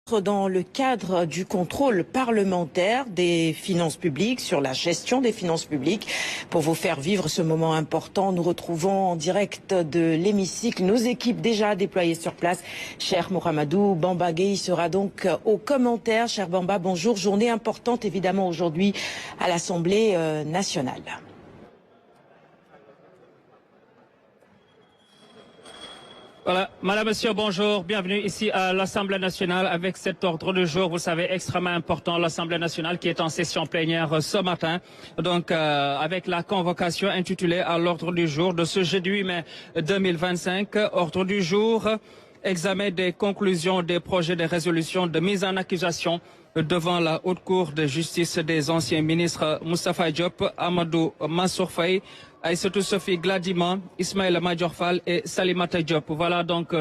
Dans le cadre du contrôle parlementaire des finances publiques, sur la gestion des finances publiques. Pour vous faire vivre ce moment important, nous retrouvons en direct de l'hémicycle nos équipes déjà déployées sur place. Cher Mohamedou, Bamba Gueye sera donc aux commentaires. Cher Bamba, bonjour. Journée importante évidemment aujourd'hui à l'Assemblée nationale. Voilà, Madame, Monsieur, bonjour. Bienvenue ici à l'Assemblée nationale avec cet ordre du jour, vous savez, extrêmement important, l'Assemblée nationale qui est en session plénière ce matin. Donc, avec la convocation intitulée à l'ordre du jour de ce jeudi 8 mai 2025. Ordre du jour, examen des conclusions des projets de résolution de mise en accusation devant la Haute Cour de justice des anciens ministres Moustapha Diop, Amadou Mansour Faye, Aïssatou Sophie Gladima, Ismaël Madior Fall et Salimata Diop. Voilà donc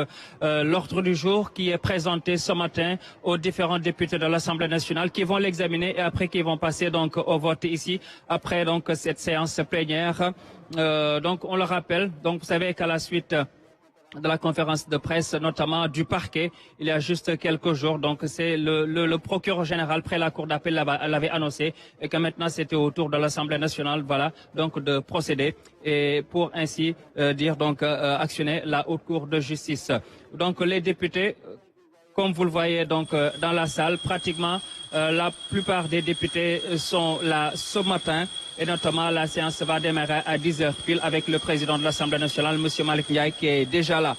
l'ordre du jour qui est présenté ce matin aux différents députés de l'Assemblée nationale qui vont l'examiner et après qui vont passer donc au vote ici après donc cette séance plénière. Donc on le rappelle, donc vous savez qu'à la suite de la conférence de presse, notamment du parquet, il y a juste quelques jours. Donc c'est le procureur général près la cour d'appel l'avait annoncé et que maintenant c'était au tour de l'Assemblée nationale, voilà, donc de procéder et pour ainsi dire donc actionner la haute cour de justice. Donc les députés, comme vous le voyez donc dans la salle, pratiquement la plupart des députés sont là ce matin et notamment la séance va démarrer à 10h pile avec le président de l'Assemblée nationale, M. Malick Ndiaye, qui est déjà là.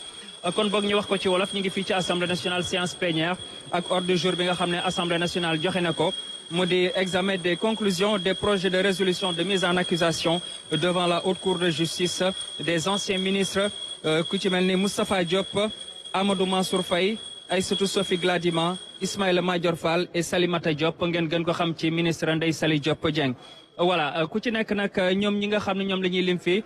kon boog ñu wax ko ci wolof ñu ngi fii ci Assemblée nationale séance plénière ak ordre du jour bi nga xam ne Assemblée nationale joxe na ko mu di examen des conclusions des projets de résolution de mise en accusation devant la haute cour de justice des anciens ministres ku ci mel ni Moustapha Diop, Amadou Mansour Faye, Aïssatou Sophie Gladima, Ismaël Madior Fall et Salimata Diop ngeen gën ko xam ci ministre Ndeye Saly Diop Dieng. Voilà ku ci nekk nag ñoom ñi nga xam ne ñoom la ñuy lim fii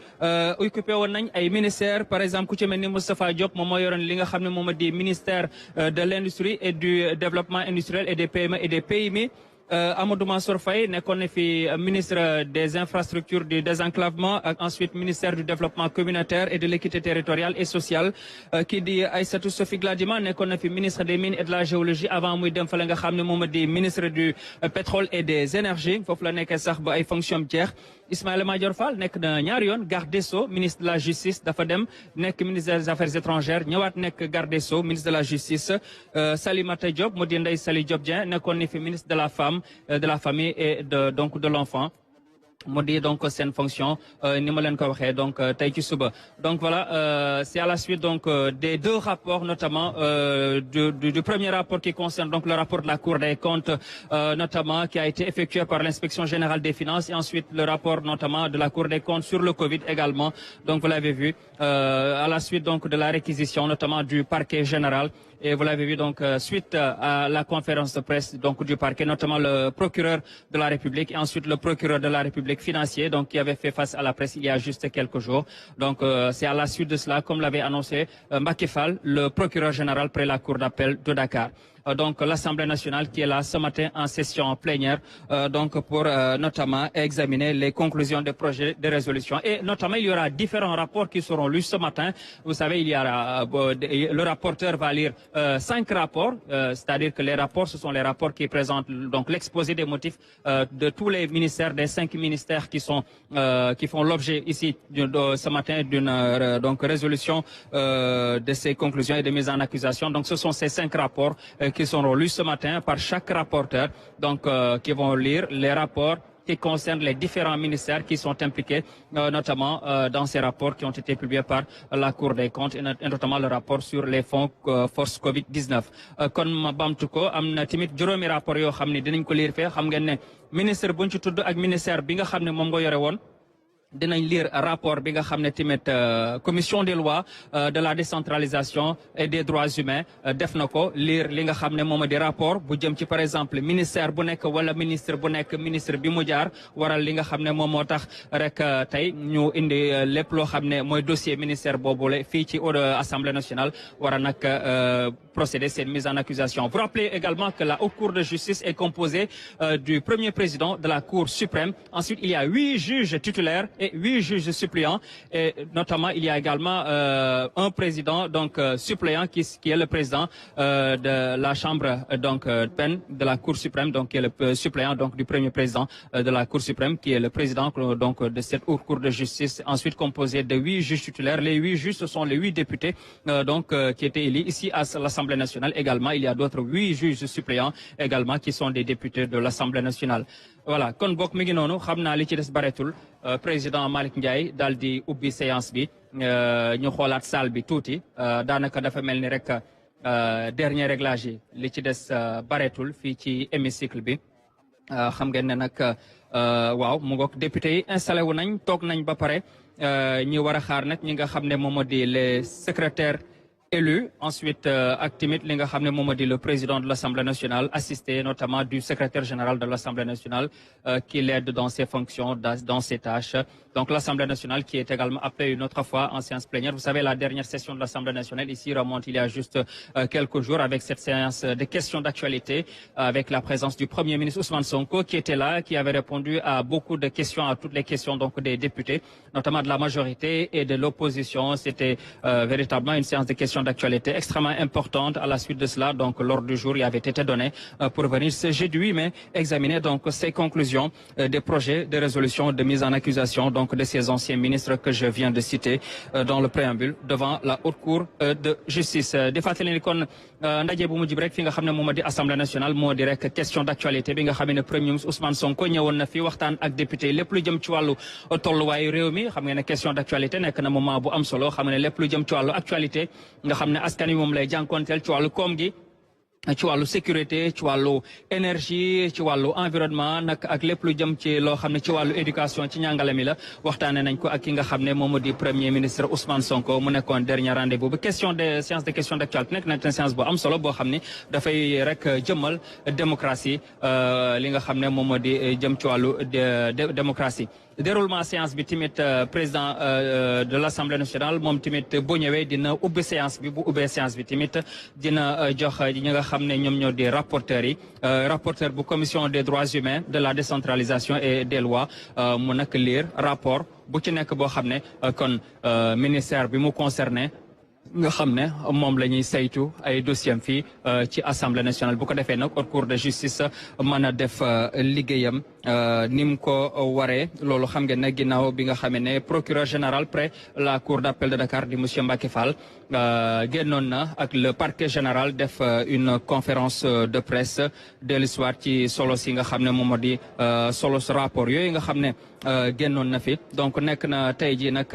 occupé woon nañ ay ministères par exemple ku ci mel ni Moustapha Diop moom moo yoroon li nga xam ne moom di ministère de l'industrie et du développement industriel et des PME et des PMI. Amadou Mansour Faye nekkoon na fi ministre des infrastructures du désenclavement ak ensuite ministère du développement communautaire et de l'équité territoriale et sociale kii di Aïssatou Sophie Gladima nekkoon na fi ministre des mines et de la géologie avant muy dem fa la nga xam ne moom di ministre du pétrole et des énergies foofu la nekkee sax ba ay fonction jeex. Ismaël Madior Fall nekk na ñaari yoon garde des Sceaux ministre de la justice dafa dem nekk ministre des affaires étrangères ñëwaat nekk garde des Sceaux ministre de la justice. Salimata Diop mu di Ndeye Saly Diop Dieng nekkoon na fi ministre de la femme, de la famille et donc de l'enfant. mu di donc seen fonction ni ma leen ko waxee donc tey ci suba. Donc voilà, c'est à la suite donc des deux rapports notamment du premier rapport qui concerne donc le rapport de la Cour des comptes notamment qui a été effectué par l'inspection générale des finances et ensuite le rapport notamment de la Cour des comptes sur le Covid également. Donc vous l'avez vu à la suite donc de la réquisition notamment du parquet général. Et vous l'avez vu donc suite à la conférence de presse donc du parquet, notamment le procureur de la République et ensuite le procureur de la République financier, donc qui avait fait face à la presse il y a juste quelques jours. Donc c'est à la suite de cela, comme l'avait annoncé Mbacké Fall, le procureur général près la cour d'appel de Dakar. Donc l'Assemblée nationale qui est là ce matin en session plénière donc pour notamment examiner les conclusions des projets de résolution. Et notamment il y aura différents rapports qui seront lus ce matin. Vous savez, il y a le rapporteur va lire 5 rapports, c'est-à-dire que les rapports, ce sont les rapports qui présentent donc l'exposé des motifs de tous les ministères, des 5 ministères qui font l'objet ici ce matin d'une donc résolution de ces conclusions et de mise en accusation. Donc ce sont ces 5 rapports qui seront lus ce matin par chaque rapporteur, donc qui vont lire les rapports qui concernent les différents ministères qui sont impliqués, notamment dans ces rapports qui ont été publiés par la Cour des comptes et notamment le rapport sur les fonds force Covid-19. Kon ma bamtu ko am na tamit juróomi rapport yoo xam ne dinañ ko lire fee xam ngeen ne ministre buñ ci tudd ak ministère bi nga xam ne moom nga yore woon dinañ lire rapport bi nga xam ne tamit commission des lois de la décentralisation et des droits humains def na ko lire li nga xam ne moom di rapport bu jëm ci par exemple ministère bu nekk wala ministre bu nekk ministre bi mu jaar waral li nga xam ne moom moo tax rek tey ñu indi lépp loo xam ne mooy dossier ministère boobule fii ci Assemblée nationale war a nag procéder cette mise en accusation. Vous rappelez également que la Haute Cour de justice est composée du premier président de la Cour suprême. Ensuite, il y a 8 juges titulaires et 8 juges suppléants. Et notamment, il y a également un président donc suppléant qui est le président de la chambre donc peine de la Cour suprême, donc qui est le suppléant donc du premier président de la Cour suprême, qui est le président donc de cette haute cour de justice. Ensuite composé de 8 juges titulaires. Les 8 juges, ce sont les 8 députés qui étaient élus ici à l'Assemblée nationale. Également, il y a d'autres 8 juges suppléants également qui sont des députés de l'Assemblée nationale. Voilà kon bokk mi ngi noonu xam naa li ci des bareetul président Malick Ndiaye daal di ubbi séance bi ñu xoolaat salle bi tuuti daanaka dafa mel ni rek dernier réglage yi li ci des bareetul fii ci hémicycle bi xam ngeen ne nag waaw mu ngoog député yi installé wu nañ toog nañ ba pare ñi war a xaar nag ñi nga xam ne moom moo di les secrétaires élu ensuite ak tamit li nga xam ne moom moo di le président de l'Assemblée nationale assisté notamment du secrétaire général de l'Assemblée nationale qui l'aide dans ses fonctions, dans ses tâches. Donc l'Assemblée nationale qui est également appelée une autre fois en séance plénière. Vous savez, la dernière session de l'Assemblée nationale ici remonte il y a juste quelques jours avec cette séance de questions d'actualité avec la présence du Premier ministre Ousmane Sonko qui était là, qui avait répondu à beaucoup de questions, à toutes les questions donc des députés, notamment de la majorité et de l'opposition. C'était véritablement une séance de questions d'actualité extrêmement importante. À la suite de cela, donc l'ordre du jour y avait été donné pour venir ce jeudi 8 mai examiner donc ces conclusions des projets de résolution de mise en accusation donc de ces anciens ministres que je viens de citer dans le préambule devant la haute cour de justice. Di fàttali ni kon ndaje bu mujj rek fi nga xam ne moom di Assemblée nationale moo di rek question d'actualité bi nga xam ne Premier ministre Ousmane Sonko ñëwoon na fi waxtaan ak député lépp lu jëm ci wàllu tolluwaayu réew mi xam nga ne question d'actualité nekk na moment bu am solo xam ne lépp lu jëm ci wàllu actualité nga xam ne askan wi moom lay jànkonteel ci wàllu koom gi ci wàllu sécurité ci wàllu énergie ci wàllu environnement nag ak lépp lu jëm ci loo xam ne ci wàllu éducation ci njàngale mi la waxtaane nañ ko ak ki nga xam ne moom di premier ministre Ousmane Sonko mu nekkoon dernier rendez-vous bi question de séance de question d'actualité nekk na séance bu am solo boo xam ne dafay rek jëmmal démocratie li nga xam ne moom di jëm ci wàllu démocratie. Déroulement séance bi tamit président de l'Assemblée nationale moom tamit bu ñëwee dina ubbi séance bi bu ubbee séance bi tamit dina jox ñi nga xam ne ñoom ñoo di rapporteurs yi rapporteur bu commission des droits humains de la décentralisation et des lois mu nag lire rapport bu ci nekk boo xam ne kon ministère bi mu concerné nga xam ne moom la ñuy saytu ay dossiers fii ci Assemblée nationale bu ko defee nag haute cour de justice mën a def liggéeyam ni mu ko waree loolu xam ngeen ne ginnaaw bi nga xamee ne procureur général près la cour d'appel de Dakar di monsieur Mbacké Fall génnoon na ak le parquet général def une conférence de presse dellu soir ci solo si nga xam ne moom moo di solo rapport yooyu nga xam ne génnoon na fi donc nekk na tey jii nag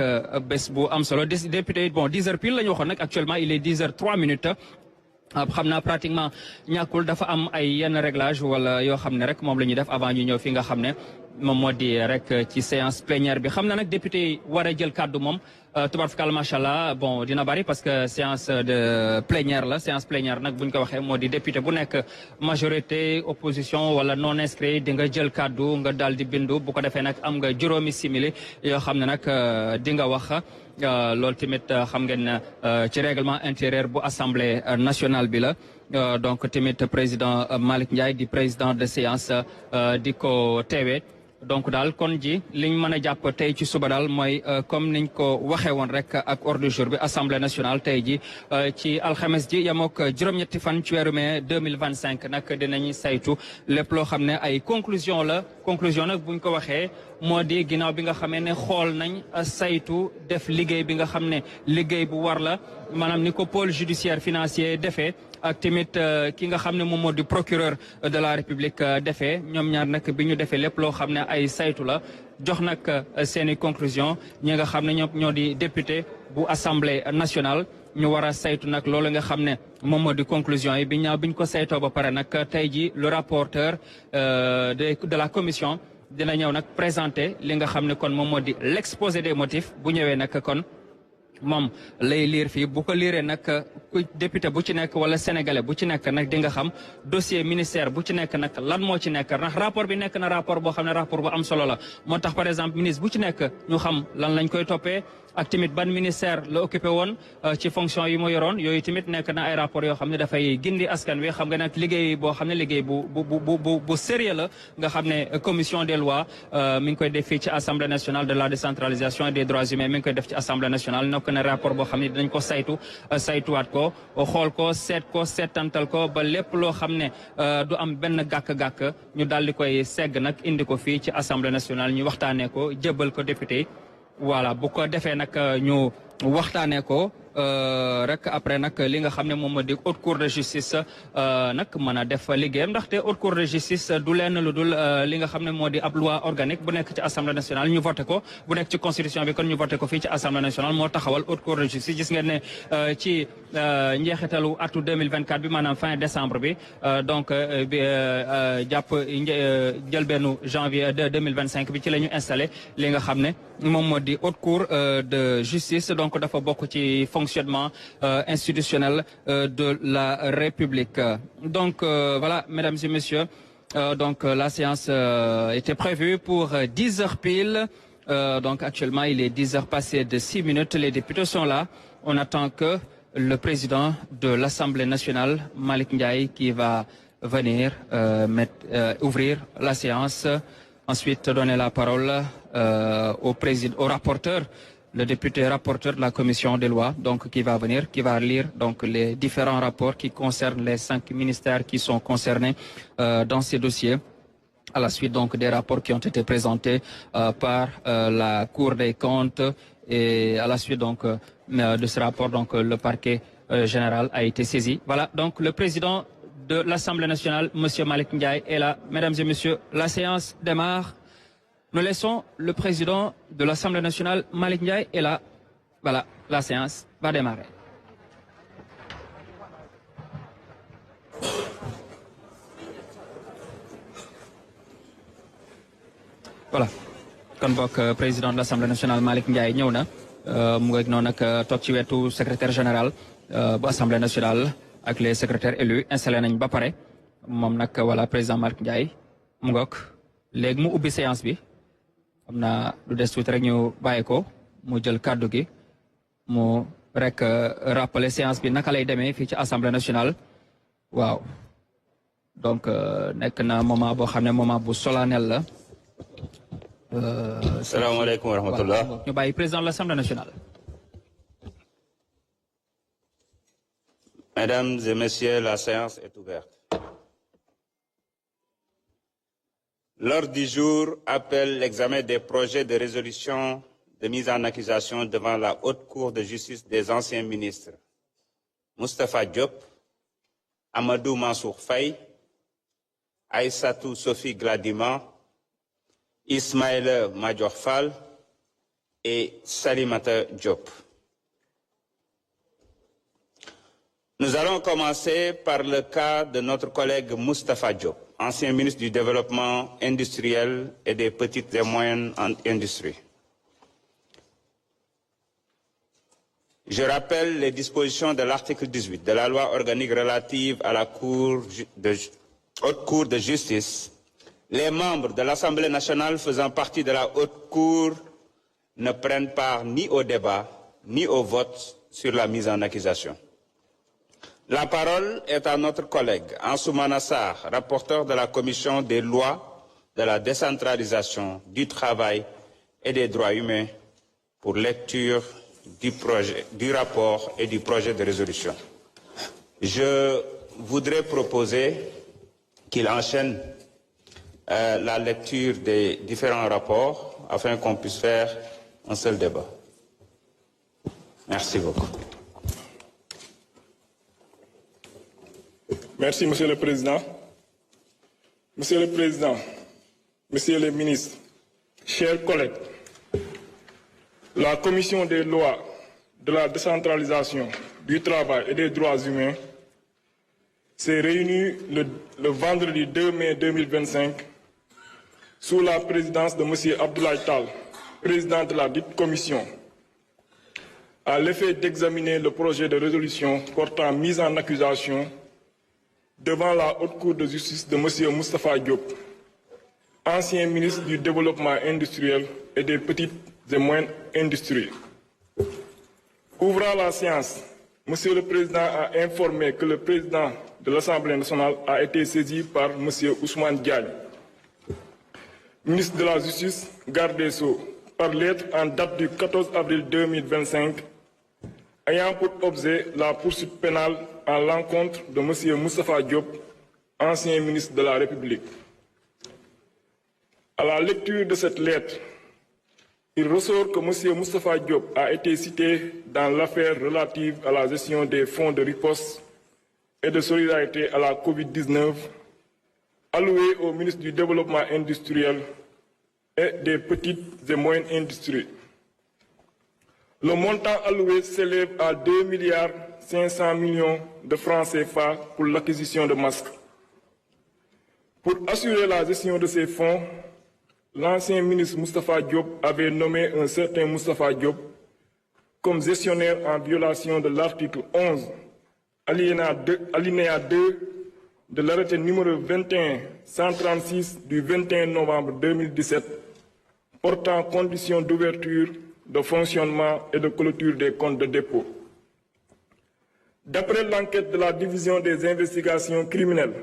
bés bu am solo député bon 10 heures pile la ñu waxoon nag actuellement il est 10 heures 3 minutes xam naa pratiquement ñàkkul dafa am ay yenn réglage wala yoo xam ne rek moom la ñuy def avant ñu ñëw fi nga xam ne moom moo di rek ci séance plénière bi xam na nag député yi war a jël kàddu moom tubarfakal machallah bon dina bari parce que séance de plénière la séance plénière nag buñ ko waxee moo di député bu nekk majorité opposition wala non inscrit di nga jël kàddu nga daal di bindu bu ko defee nag am nga juróomi simili yoo xam ne nag di nga wax loolu tamit xam ngeen ne ci règlement intérieur bu assemblée nationale bi la donc tamit président Malick Ndiaye di président de séance di ko teewee donc daal kon ji liñ mën a jàpp tey ci suba daal mooy comme niñ ko waxee woon rek ak ordre du jour bi assemblée nationale tey ji ci alxames ji yamook juróom-ñetti fan ci weeru mai 2025 nag dinañ saytu lépp loo xam ne ay conclusion la conclusion nag buñ ko waxee moo di ginnaaw bi nga xamee ne xool nañ saytu def liggéey bi nga xam ne liggéey bu war la maanaam ni ko pôle judiciaire financier defee ak tamit ki nga xam ne moom moo di procureur de la république defee ñoom ñaar nag bi ñu defee lépp loo xam ne ay saytu la jox nag seen i conclusion ñi nga xam ne ñoom ñoo di député bu assemblée nationale ñu war a saytu nag loolu nga xam ne moom moo di conclusion yi bi ñaaw bi ñu ko saytoo ba pare nag tey ji le rapporteur de la commission dina ñëw nag présenter li nga xam ne kon moom moo di l'exposé des motifs bu ñëwee nag kon moom lay liir fii bu ko liiree nag ku député bu ci nekk wala sénégalais bu ci nekk nag di nga xam dossier ministère bu ci nekk nag lan moo ci nekk ndax rapport bi nekk na rapport boo xam ne rapport bu am solo la moo tax par exemple ministre bu ci nekk ñu xam lan lañ koy toppee ak tamit ban ministère la occupé woon ci fonction yi mu yoroon yooyu tamit nekk na ay rapport yoo xam ne dafay gindi askan wi xam nga nag liggéey boo xam ne liggéey bu sérieux la nga xam ne commission des lois mi ngi koy def fii ci assemblée nationale de la décentralisation et des droits humains mi ngi koy def ci assemblée nationale nekk na rapport boo xam ne dinañ ko saytuwaat ko xool ko seetantal ko ba lépp loo xam ne du am benn gàkk-gàkk ñu daal di koy segg nag indi ko fii ci assemblée nationale ñu waxtaanee ko jébbal ko député yi voilà bu ko defee nag ñu waxtaanee ko rek après nag li nga xam ne moom moo di haute cour de justice nag mën a def liggéeyam ndaxte haute cour de justice du lenn lu dul li nga xam ne moo di ab loi organique bu nekk ci assemblée nationale ñu voté ko bu nekk ci constitution bi kon ñu voté ko fii ci assemblée nationale moo taxawal haute cour de justice gis ngeen ne ci njeexitalu atu 2024 bi maanaam fin décembre bi donc bi jàpp njëlbeenu janvier 2025 bi ci la ñu installé li nga xam ne moom moo di haute cour de justice donc dafa bokk ci fonctionnement institutionnel de la République. Donc voilà, mesdames et messieurs, donc la séance était prévue pour 10 heures pile. Donc actuellement, il est 10 heures passées de 6 minutes. Les députés sont là. On attend que le président de l'Assemblée nationale, Malick Ndiaye, qui va venir ouvrir la séance. Ensuite, donner la parole au rapporteur, le député rapporteur de la commission des lois, donc qui va venir, qui va lire donc les différents rapports qui concernent les 5 ministères qui sont concernés dans ces dossiers. À la suite donc des rapports qui ont été présentés par la Cour des comptes et à la suite donc de ce rapport donc le parquet général a été saisi. Voilà donc le président de l'Assemblée nationale, Monsieur Malick Ndiaye, est là. Mesdames et messieurs, la séance démarre. Nous laissons le président de l'Assemblée nationale, Malick Ndiaye, est là. Voilà, la séance va démarrer. Voilà. kon bokk président de l'Assemblée nationale Malick Ndiaye ñëw na mu ngi noonu nag toog ci wetu secrétaire général bu Assemblée nationale ak les secrétaires élus installé nañ ba pare moom nag voilà président Malick Ndiaye mu ngoog léegi mu ubbi séance bi xam naa lu des tuuti rek ñu bàyyi ko mu jël kàddu gi mu rek rappeler séance bi naka lay demee fii ci Assemblée nationale waaw donc nekk na moment boo xam ne moment bu solennel la. salaamaaleykum wa rahmatullah. ñu bàyyi président de l'Assemblée nationale. Mesdames et messieurs, la séance est ouverte. L'ordre du jour appelle l'examen des projets de résolution de mise en accusation devant la Haute Cour de justice des anciens ministres Moustapha Diop, Amadou Mansour Faye, Aïssatou Sophie Gladima, Ismaël Madior Fall et Salimata Diop. Nous allons commencer par le cas de notre collègue Moustapha Diop, ancien ministre du Développement industriel et des petites et moyennes industries. Je rappelle les dispositions de l'article 18 de la loi organique relative à la Haute Cour de justice. Les membres de l'Assemblée nationale faisant partie de la Haute Cour ne prennent part ni au débat, ni au vote sur la mise en accusation. La parole est à notre collègue Ansoumana Sarr, rapporteur de la Commission des lois, de la décentralisation, du travail et des droits humains pour lecture du rapport et du projet de résolution. Je voudrais proposer qu'il enchaîne la lecture des différents rapports afin qu'on puisse faire un seul débat. Merci beaucoup. Merci, Monsieur le Président. Monsieur le Président, Messieurs les ministres, chers collègues, la Commission des lois, de la décentralisation, du travail et des droits humains s'est réunie le vendredi 2 mai 2025 sous la présidence de M. Abdoulaye Tall, président de la dite commission. à l'effet d'examiner le projet de résolution portant mise en accusation devant la Haute Cour de justice de M. Moustapha Diop, ancien ministre du Développement industriel et des petites et moyennes industries. Ouvrant la séance, M. le Président a informé que le Président de l'Assemblée nationale a été saisi par M. Ousmane Diagne, ministre de la Justice, garde des Sceaux, par lettre en date du 14 avril 2025, ayant pour objet la poursuite pénale à l'encontre de M. Moustapha Diop, ancien ministre de la République. À la lecture de cette lettre, il ressort que M. Moustapha Diop a été cité dans l'affaire relative à la gestion des fonds de riposte et de solidarité à la Covid-19 alloués au ministre du Développement industriel et des petites et moyennes industries. Le montant alloué s'élève à 2,5 milliards de francs CFA pour l'acquisition de masques. Pour assurer la gestion de ces fonds, l'ancien ministre Moustapha Diop avait nommé un certain Moustapha Diop comme gestionnaire en violation de l'article 11, alinéa 2 de l'arrêté numéro 21-136 du 21 novembre 2017 portant conditions d'ouverture, de fonctionnement et de clôture des comptes de dépôt. D'après l'enquête de la division des investigations criminelles,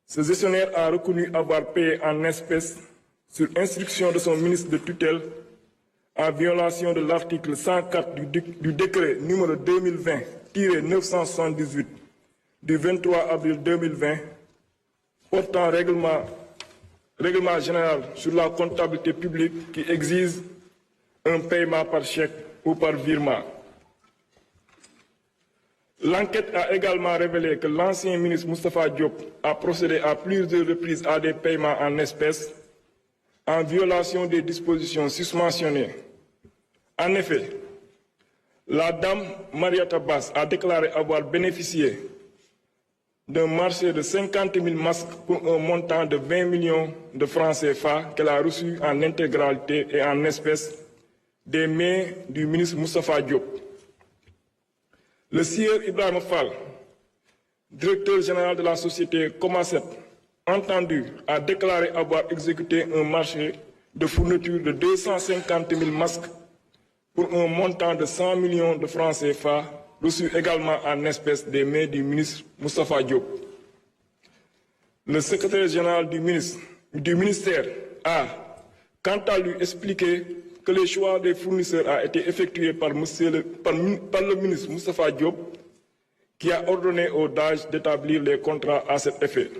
ce gestionnaire a reconnu avoir payé en espèces sur instruction de son ministre de tutelle en violation de l'article 104 du décret numéro 2020-978 du 23 avril 2020 portant règlement général sur la comptabilité publique qui exige un paiement par chèque ou par virement. L'enquête a également révélé que l'ancien ministre Moustapha Diop a procédé à plusieurs reprises à des paiements en espèces en violation des dispositions susmentionnées. En effet, la dame Mariata Bass a déclaré avoir bénéficié d'un marché de 50 000 masques pour un montant de 20 millions de francs CFA qu'elle a reçu en intégralité et en espèces des mains du ministre Moustapha Diop. Le sieur Ibrahim Fall, directeur général de la société Comaset, entendu, a déclaré avoir exécuté un marché de fourniture de 250 000 masques pour un montant de 100 millions de francs CFA, reçu également en espèces des mains du ministre Moustapha Diop. Le secrétaire général du ministère a, quant à lui, expliqué que le choix des fournisseurs a été effectué par le ministre Moustapha Diop, qui a ordonné au DAGE d'établir les contrats à cet effet.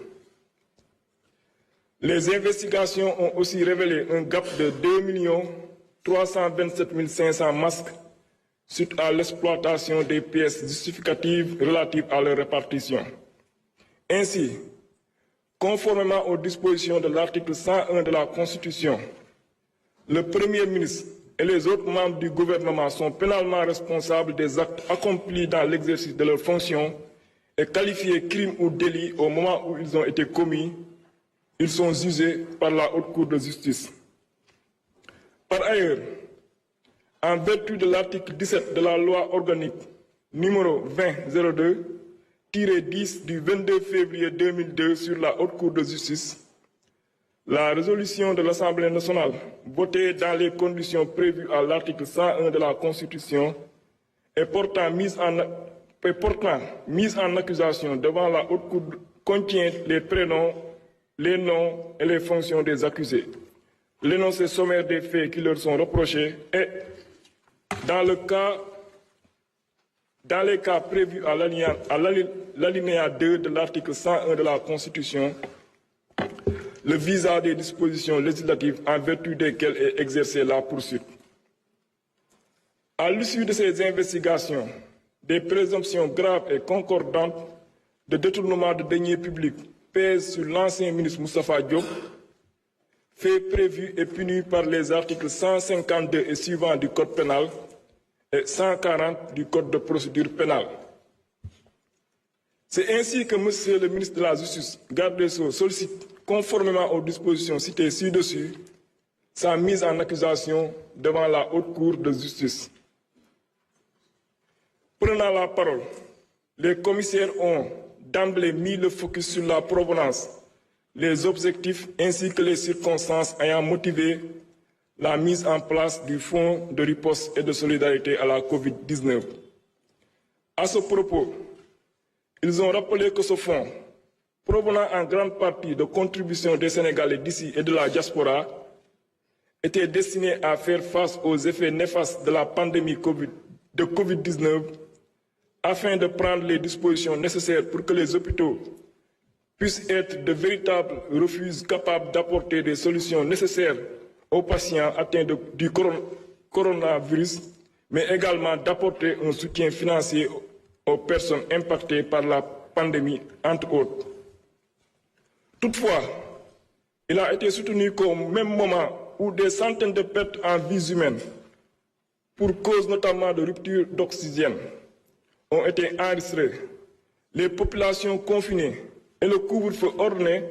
Les investigations ont aussi révélé un gap de 2 327 500 masques suite à l'exploitation des pièces justificatives relatives à leur répartition. Ainsi, conformément aux dispositions de l'article 101 de la Constitution, le Premier ministre et les autres membres du gouvernement sont pénalement responsables des actes accomplis dans l'exercice de leurs fonctions et qualifiés crimes ou délits au moment où ils ont été commis. Ils sont jugés par la Haute Cour de justice. Par ailleurs, en vertu de l'article 17 de la loi organique numéro 2002-10 du 22 février 2002 sur la Haute Cour de justice, la résolution de l'Assemblée nationale, votée dans les conditions prévues à l'article 101 de la Constitution et portant mise en accusation devant la Haute Cour, contient les prénoms, les noms et les fonctions des accusés, l'énoncé sommaire des faits qui leur sont reprochés et, dans les cas prévus à l'alinéa 2 de l'article 101 de la Constitution, le visa des dispositions législatives en vertu desquelles est exercée la poursuite. À l'issue de ces investigations, des présomptions graves et concordantes de détournement de deniers publics pèsent sur l'ancien ministre Moustapha Diop, faits prévus et punis par les articles 152 et suivants du Code pénal et 140 du Code de procédure pénale. C'est ainsi que M. le ministre de la Justice, garde des Sceaux, sollicite, conformément aux dispositions citées ci-dessus, sa mise en accusation devant la Haute Cour de justice. Prenant la parole, les commissaires ont d'emblée mis le focus sur la provenance, les objectifs ainsi que les circonstances ayant motivé la mise en place du Fonds de riposte et de solidarité à la Covid-19. À ce propos, ils ont rappelé que ce fonds, provenant en grande partie de contributions des Sénégalais d'ici et de la diaspora, était destiné à faire face aux effets néfastes de la pandémie de Covid-19 afin de prendre les dispositions nécessaires pour que les hôpitaux puissent être de véritables refuges capables d'apporter des solutions nécessaires aux patients atteints du coronavirus, mais également d'apporter un soutien financier aux personnes impactées par la pandémie, entre autres. Toutefois, il a été soutenu qu'au même moment où des centaines de pertes en vies humaines, pour cause notamment de rupture d'oxygène, ont été enregistrées, les populations confinées et le couvre-feu ordonné,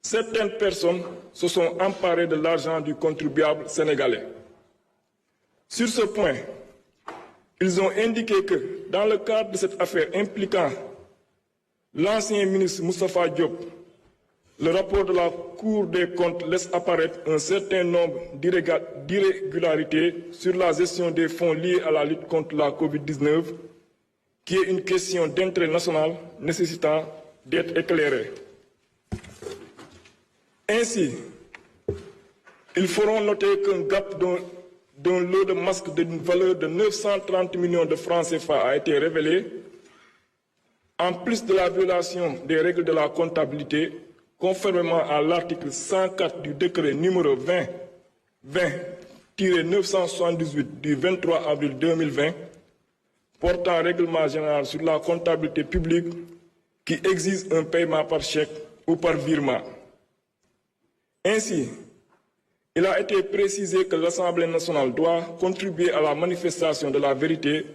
certaines personnes se sont emparées de l'argent du contribuable sénégalais. Sur ce point, ils ont indiqué que, dans le cadre de cette affaire impliquant l'ancien ministre Moustapha Diop, le rapport de la Cour des comptes laisse apparaître un certain nombre d'irrégularités sur la gestion des fonds liés à la lutte contre la Covid-19, qui est une question d'intérêt national nécessitant d'être éclairée. Ainsi, ils feront noter qu'un gap d'un lot de masques d'une valeur de 930 millions de francs CFA a été révélé, en plus de la violation des règles de la comptabilité, conformément à l'article 104 du décret numéro 20-978 du 23 avril 2020, portant règlement général sur la comptabilité publique qui exige un paiement par chèque ou par virement. Ainsi, il a été précisé que l'Assemblée nationale doit contribuer à la manifestation de la vérité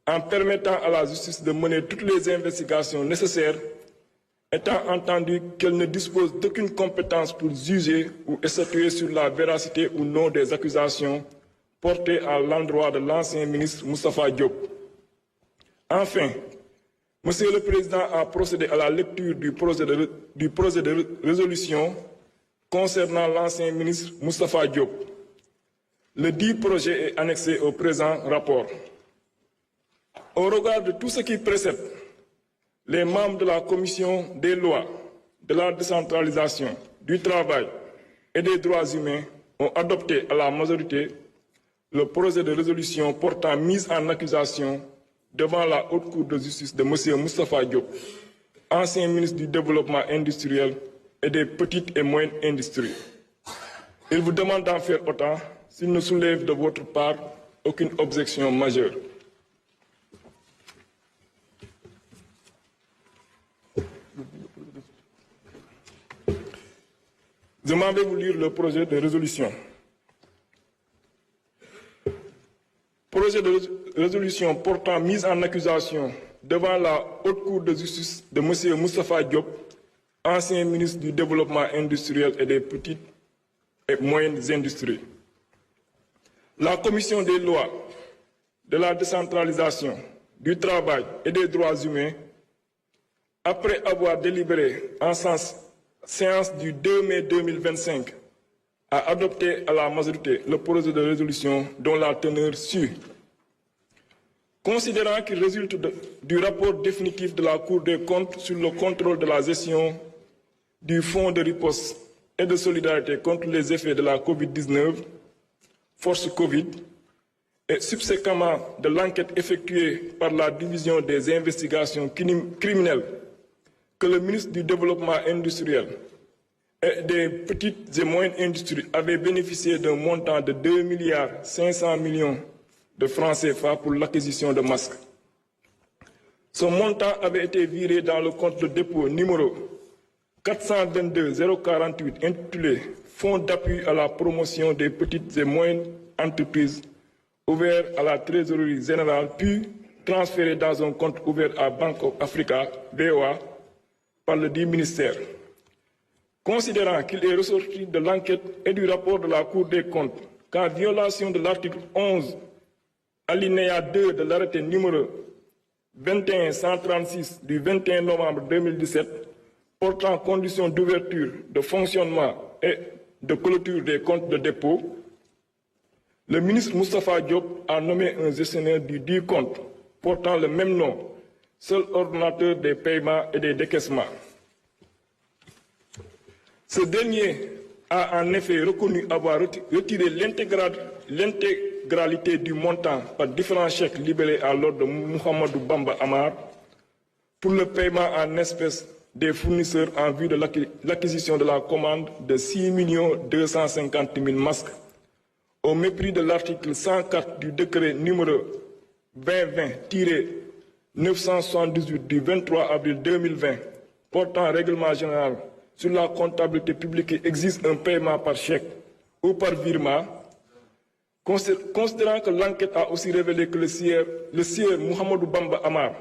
en permettant à la justice de mener toutes les investigations nécessaires, étant entendu qu'elle ne dispose d'aucune compétence pour juger ou statuer sur la véracité ou non des accusations portées à l'endroit de l'ancien ministre Moustapha Diop. Enfin, Monsieur le Président a procédé à la lecture du projet de résolution concernant l'ancien ministre Moustapha Diop. Le dit projet est annexé au présent rapport. Au regard de tout ce qui précède, les membres de la Commission des lois, de la décentralisation, du travail et des droits humains ont adopté à la majorité le projet de résolution portant mise en accusation devant la Haute Cour de justice de M. Moustapha Diop, ancien ministre du Développement industriel et des petites et moyennes industries. Il vous demande d'en faire autant s'il ne soulève de votre part aucune objection majeure. Je m'en vais vous lire le projet de résolution. Projet de résolution portant mise en accusation devant la Haute Cour de justice de M. Moustapha Diop, ancien ministre du Développement industriel et des petites et moyennes industries. La Commission des lois, de la décentralisation, du travail et des droits humains, après avoir délibéré en séance du 2 mai 2025, a adopté à la majorité le projet de résolution dont la teneur suit. Considérant qu'il résulte du rapport définitif de la Cour des comptes sur le contrôle de la gestion du Fonds de riposte et de solidarité contre les effets de la Covid-19, force Covid, et subséquemment de l'enquête effectuée par la division des investigations criminelles que le ministre du Développement industriel et des petites et moyennes industries avait bénéficié d'un montant de 2,5 milliards de francs CFA pour l'acquisition de masques. Ce montant avait été viré dans le compte de dépôt numéro 422-048 intitulé Fonds d'appui à la promotion des petites et moyennes entreprises ouvert à la trésorerie générale puis transféré dans un compte ouvert à Bank of Africa, BOA, par le dit ministère. Considérant qu'il est ressorti de l'enquête et du rapport de la Cour des comptes qu'en violation de l'article 11, alinéa 2 de l'arrêté numéro 21-136 du 21 novembre 2017 portant conditions d'ouverture, de fonctionnement et de clôture des comptes de dépôt, le ministre Moustapha Diop a nommé un gestionnaire du dit compte portant le même nom, seul ordonnateur des paiements et des décaissements. Ce dernier a en effet reconnu avoir retiré l'intégralité du montant par différents chèques libellés à l'ordre de Mouhamadou Bamba Amar pour le paiement en espèces des fournisseurs en vue de l'acquisition de la commande de 6 250 000 masques au mépris de l'article 104 du décret numéro 2020-978 du 23 avril 2020 portant règlement général sur la comptabilité publique et existe un paiement par chèque ou par virement, considérant que l'enquête a aussi révélé que le sieur Mouhamadou Bamba Amar,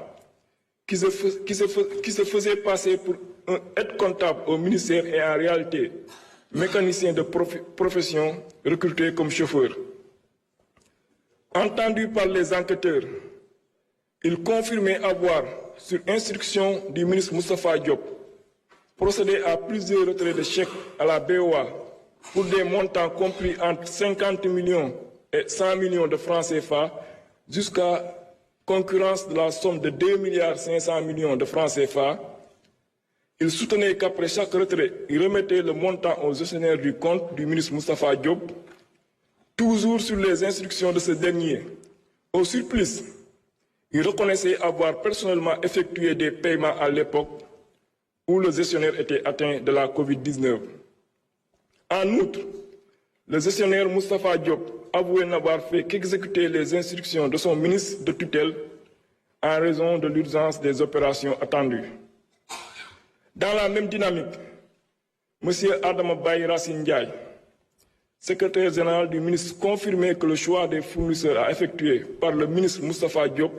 qui se faisait passer pour un aide comptable au ministère et en réalité mécanicien de profession recruté comme chauffeur. Entendu par les enquêteurs, il confirmait avoir, sur instruction du ministre Moustapha Diop, procédé à plusieurs retraits de chèques à la BOA pour des montants compris entre 50 millions et 100 millions de francs CFA jusqu'à concurrence de la somme de 2 500 millions de francs CFA. Il soutenait qu'après chaque retrait, il remettait le montant aux gestionnaires du compte du ministre Moustapha Diop, toujours sur les instructions de ce dernier. Au surplus, il reconnaissait avoir personnellement effectué des paiements à l'époque où le gestionnaire était atteint de la Covid-19. En outre, le gestionnaire Moustapha Diop avouait n'avoir fait qu'exécuter les instructions de son ministre de tutelle en raison de l'urgence des opérations attendues. Dans la même dynamique, M. Adama Baye Racine Ndiaye, secrétaire général du ministre, confirmait que le choix des fournisseurs a effectué par le ministre Moustapha Diop,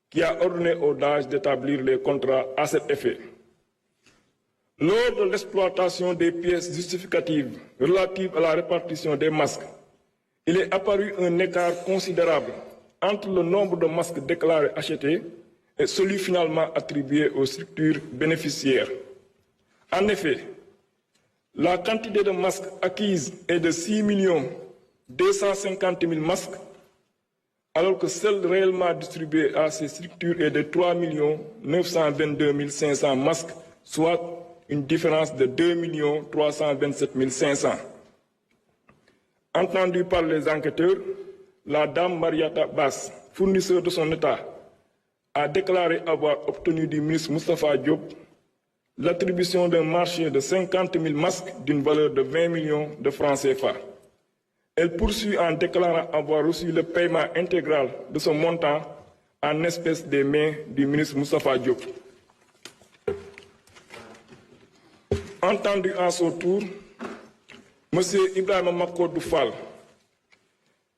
qui a ordonné au DAGE d'établir les contrats à cet effet. Lors de l'exploitation des pièces justificatives relatives à la répartition des masques, il est apparu un écart considérable entre le nombre de masques déclarés achetés et celui finalement attribué aux structures bénéficiaires. En effet, la quantité de masques acquise est de 6 250 000 masques, alors que celle réellement distribuée à ces structures est de 3 922 500 masques, soit une différence de 2 327 500. Entendue par les enquêteurs, la dame Mariata Bass, fournisseur de son État, a déclaré avoir obtenu du ministre Moustapha Diop l'attribution d'un marché de 50 000 masques d'une valeur de 20 millions de francs CFA. Elle poursuit en déclarant avoir reçu le paiement intégral de ce montant en espèces des mains du ministre Moustapha Diop. Entendu en son tour, M. Ibrahima Makodou Fall,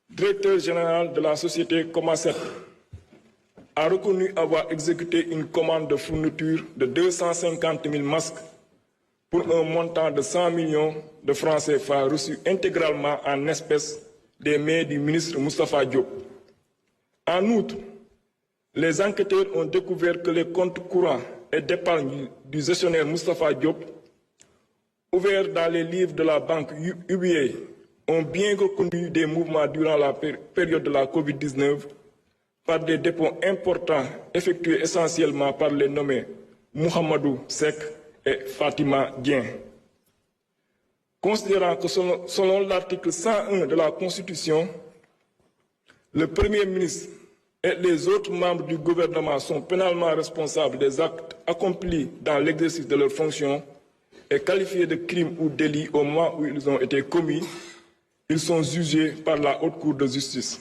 directeur général de la société Comaset, a reconnu avoir exécuté une commande de fourniture de 250 000 masques pour un montant de 100 millions de francs CFA reçus intégralement en espèces des mains du ministre Moustapha Diop. En outre, les enquêteurs ont découvert que les comptes courants et d'épargne du gestionnaire Moustapha Diop, ouverts dans les livres de la banque UBA, ont bien reconnu des mouvements durant la période de la Covid-19 par des dépôts importants effectués essentiellement par les nommés Mouhamadou Sek et Fatima Dien. Considérant que selon l'article 101 de la Constitution, le Premier ministre et les autres membres du gouvernement sont pénalement responsables des actes accomplis dans l'exercice de leurs fonctions et qualifiés de crimes ou délits au moment où ils ont été commis, ils sont jugés par la Haute Cour de justice.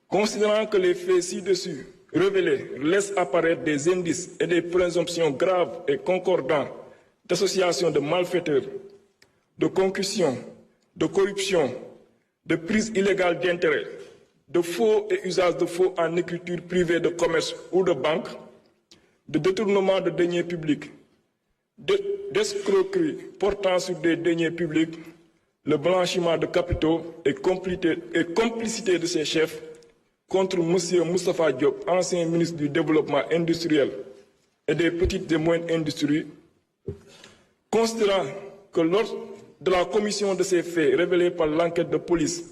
Considérant que les faits ci-dessus révélés laissent apparaître des indices et des présomptions graves et concordants d'association de malfaiteurs, de concussion, de corruption, de prise illégale d'intérêt, de faux et usage de faux en écriture privée de commerce ou de banque, de détournement de deniers publics, d'escroquerie portant sur des deniers publics, le blanchiment de capitaux et complicité de ses chefs, contre M. Moustapha Diop, ancien ministre du Développement industriel et des petites et moyennes industries, considérant que lors de la commission de ces faits révélés par l'enquête de police,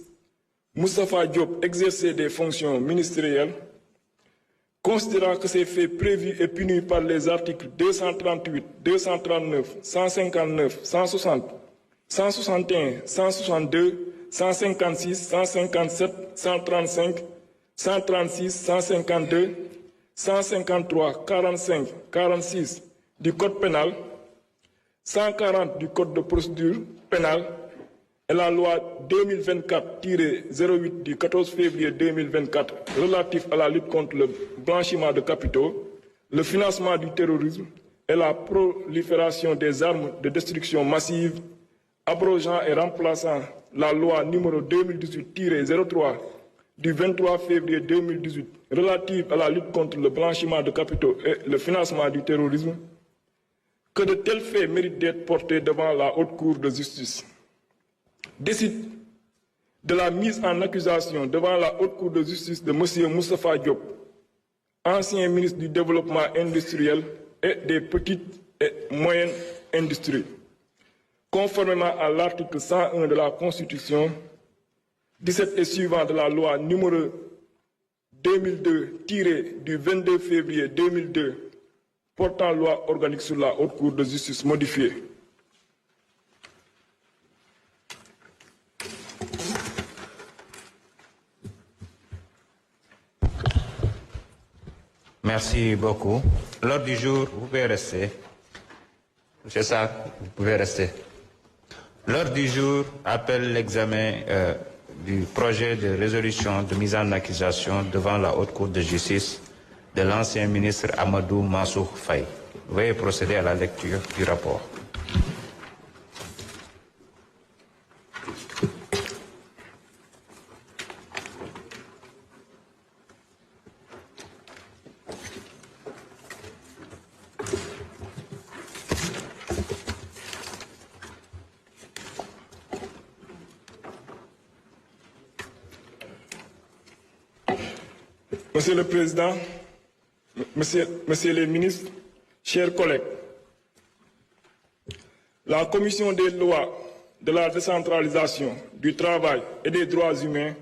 Moustapha Diop exerçait des fonctions ministérielles, considérant que ces faits prévus et punis par les articles 238, 239, 159, 160, 161, 162, 156, 157, 135, 136, 152, 153, 45, 46 du Code pénal, 140 du Code de procédure pénale et la loi 2024-08 du 14 février 2024 relatif à la lutte contre le blanchiment de capitaux, le financement du terrorisme et la prolifération des armes de destruction massive, abrogeant et remplaçant la loi numéro 2018-03 du 23 février 2018 relative à la lutte contre le blanchiment de capitaux et le financement du terrorisme, que de tels faits méritent d'être portés devant la Haute Cour de justice. Décide de la mise en accusation devant la Haute Cour de justice de M. Moustapha Diop, ancien ministre du Développement industriel et des petites et moyennes industries, conformément à l'article 101 de la Constitution, 17 et suivant de la loi numéro 2002 du 22 février 2002 portant loi organique sur la Haute Cour de justice modifiée. Merci beaucoup. L'ordre du jour, vous pouvez rester. C'est ça, vous pouvez rester. L'ordre du jour appelle l'examen du projet de résolution de mise en accusation devant la Haute Cour de justice de l'ancien ministre Amadou Mansour Faye. Veuillez procéder à la lecture du rapport. Monsieur le Président, Messieurs les ministres, chers collègues, la Commission des lois, de la décentralisation, du travail et des droits humains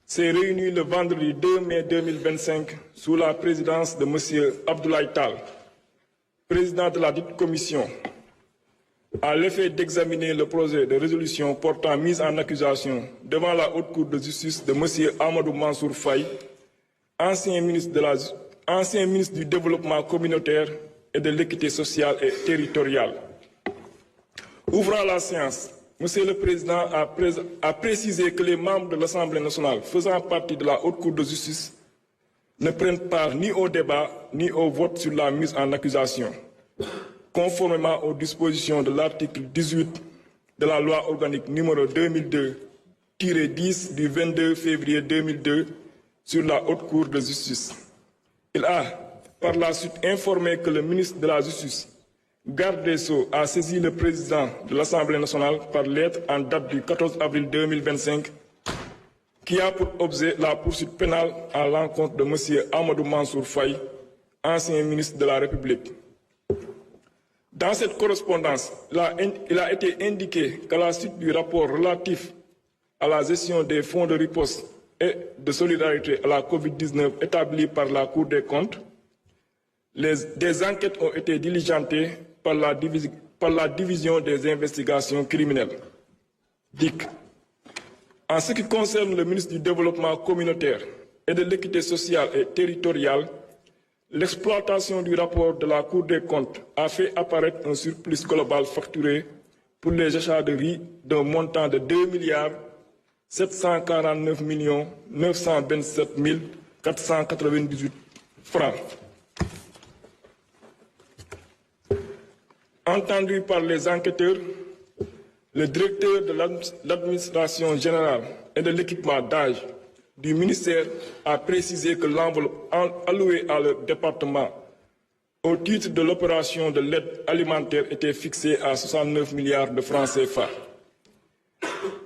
s'est réunie le vendredi 2 mai 2025 sous la présidence de M. Abdoulaye Tall, président de la dite commission, à l'effet d'examiner le projet de résolution portant mise en accusation devant la Haute Cour de justice de M. Amadou Mansour Faye, ancien ministre du Développement communautaire et de l'équité sociale et territoriale. Ouvrant la séance, Monsieur le Président a précisé que les membres de l'Assemblée nationale faisant partie de la Haute Cour de justice ne prennent part ni au débat ni au vote sur la mise en accusation, conformément aux dispositions de l'article 18 de la loi organique numéro 2002-10 du 22 février 2002 sur la Haute Cour de justice. Il a par la suite informé que le ministre de la Justice, garde des Sceaux, a saisi le président de l'Assemblée nationale par lettre en date du 14 avril 2025 qui a pour objet la poursuite pénale à l'encontre de M. Amadou Mansour Faye, ancien ministre de la République. Dans cette correspondance, il a été indiqué qu'à la suite du rapport relatif à la gestion des fonds de riposte et de solidarité à la COVID-19 établi par la Cour des comptes, des enquêtes ont été diligentées par la division des investigations criminelles, DIC. En ce qui concerne le ministre du Développement communautaire et de l'équité sociale et territoriale, l'exploitation du rapport de la Cour des comptes a fait apparaître un surplus global facturé pour les achats de riz d'un montant de 2,749 927 498 francs. Entendu par les enquêteurs, le directeur de l'administration générale et de l'équipement d'âge du ministère a précisé que l'enveloppe allouée à leur département au titre de l'opération de l'aide alimentaire était fixée à 69 milliards de francs CFA.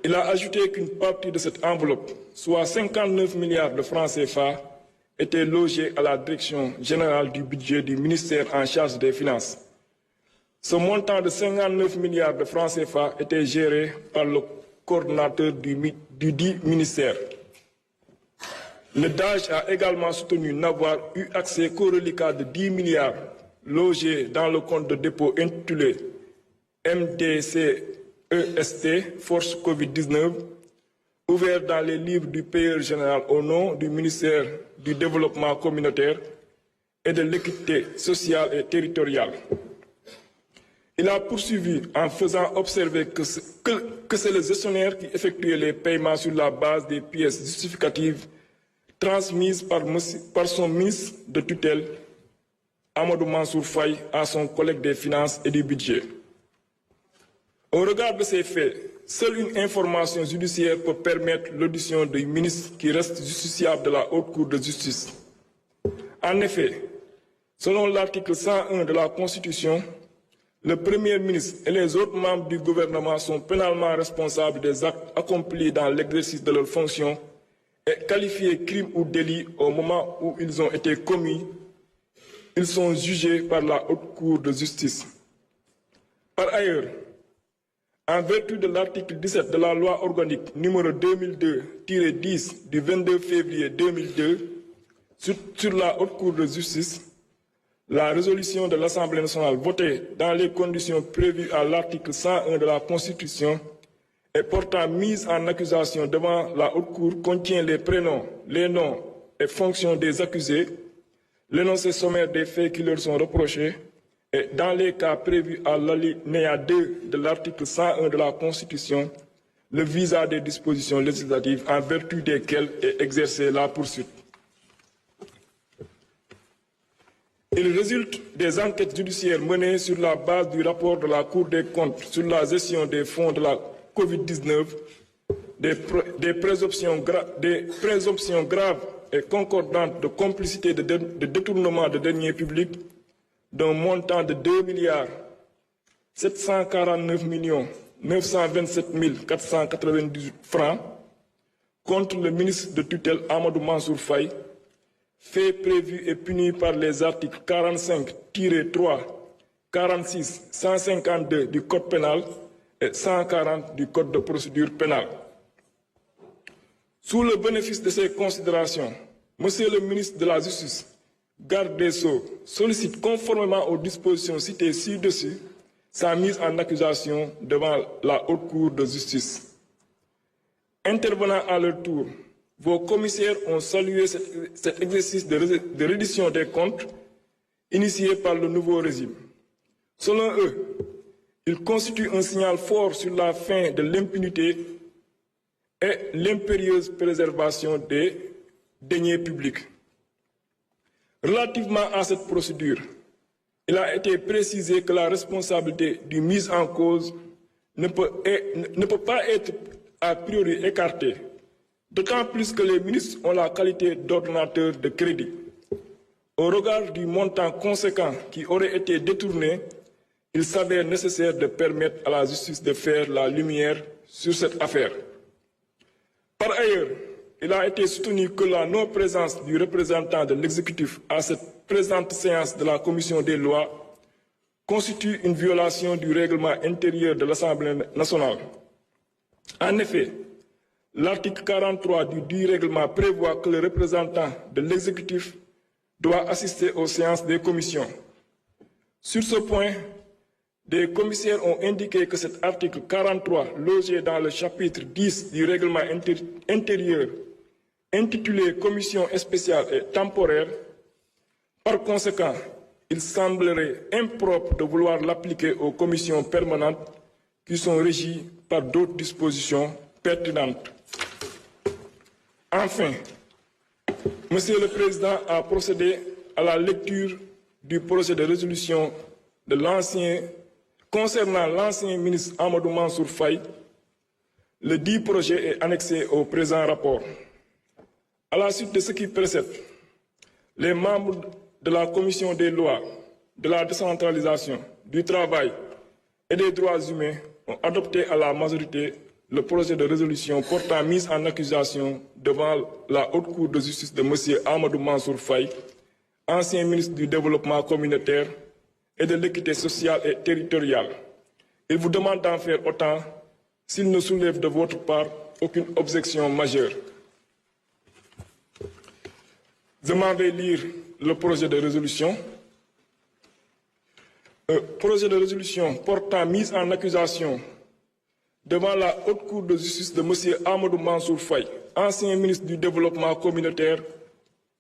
Il a ajouté qu'une partie de cette enveloppe, soit 59 milliards de francs CFA, était logée à la direction générale du budget du ministère en charge des Finances. Ce montant de 59 milliards de francs CFA était géré par le coordonnateur du dit ministère. Le DAGE a également soutenu n'avoir eu accès qu'au reliquat de 10 milliards logés dans le compte de dépôt intitulé MDCEST Force Covid-19, ouvert dans les livres du payeur général au nom du ministère du Développement communautaire et de l'équité sociale et territoriale. Il a poursuivi en faisant observer que c'est le gestionnaire qui effectuait les paiements sur la base des pièces justificatives transmises par son ministre de tutelle, Amadou Mansour Faye, à son collègue des Finances et du Budget. Au regard de ces faits, seule une information judiciaire peut permettre l'audition du ministre qui reste justiciable de la Haute Cour de justice. En effet, selon l'article 101 de la Constitution, le Premier ministre et les autres membres du gouvernement sont pénalement responsables des actes accomplis dans l'exercice de leurs fonctions et qualifiés crimes ou délits au moment où ils ont été commis. Ils sont jugés par la Haute Cour de justice. Par ailleurs, en vertu de l'article 17 de la loi organique numéro 2002-10 du 22 février 2002 sur la Haute Cour de justice, la résolution de l'Assemblée nationale votée dans les conditions prévues à l'article 101 de la Constitution et portant mise en accusation devant la Haute Cour contient les prénoms, les noms et fonctions des accusés, l'énoncé sommaire des faits qui leur sont reprochés et, dans les cas prévus à l'alinéa 2 de l'article 101 de la Constitution, le visa des dispositions législatives en vertu desquelles est exercée la poursuite. Il résulte des enquêtes judiciaires menées sur la base du rapport de la Cour des comptes sur la gestion des fonds de la Covid-19, des présomptions graves et concordantes de complicité de détournement de deniers publics d'un montant de 2 milliards 749 927 498 francs contre le ministre de tutelle Amadou Mansour Faye, fait prévu et puni par les articles 45-3, 46, 152 du Code pénal et 140 du Code de procédure pénale. Sous le bénéfice de ces considérations, Monsieur le ministre de la Justice, garde des Sceaux, sollicite conformément aux dispositions citées ci-dessus sa mise en accusation devant la Haute Cour de justice. Intervenant à leur tour, vos commissaires ont salué cet exercice de reddition des comptes initié par le nouveau régime. Selon eux, il constitue un signal fort sur la fin de l'impunité et l'impérieuse préservation des deniers publics. Relativement à cette procédure, il a été précisé que la responsabilité du mis en cause ne peut pas être a priori écartée, d'autant plus que les ministres ont la qualité d'ordonnateur de crédit. Au regard du montant conséquent qui aurait été détourné, il s'avère nécessaire de permettre à la justice de faire la lumière sur cette affaire. Par ailleurs, il a été soutenu que la non-présence du représentant de l'exécutif à cette présente séance de la Commission des lois constitue une violation du règlement intérieur de l'Assemblée nationale. En effet, l'article 43 du règlement prévoit que le représentant de l'exécutif doit assister aux séances des commissions. Sur ce point, des commissaires ont indiqué que cet article 43, logé dans le chapitre 10 du règlement intérieur, intitulé Commission spéciale et temporaire, par conséquent, il semblerait impropre de vouloir l'appliquer aux commissions permanentes qui sont régies par d'autres dispositions pertinentes. Enfin, Monsieur le Président a procédé à la lecture du projet de résolution concernant l'ancien ministre Amadou Mansour Faye. Le dit projet est annexé au présent rapport. À la suite de ce qui précède, les membres de la Commission des lois, de la décentralisation, du travail et des droits humains ont adopté à la majorité le projet de résolution portant mise en accusation devant la Haute Cour de justice de M. Amadou Mansour Faye, ancien ministre du Développement communautaire et de l'équité sociale et territoriale. Il vous demande d'en faire autant s'il ne soulève de votre part aucune objection majeure. Je m'en vais lire le projet de résolution. Projet de résolution portant mise en accusation devant la Haute Cour de justice de M. Amadou Mansour Faye, ancien ministre du Développement communautaire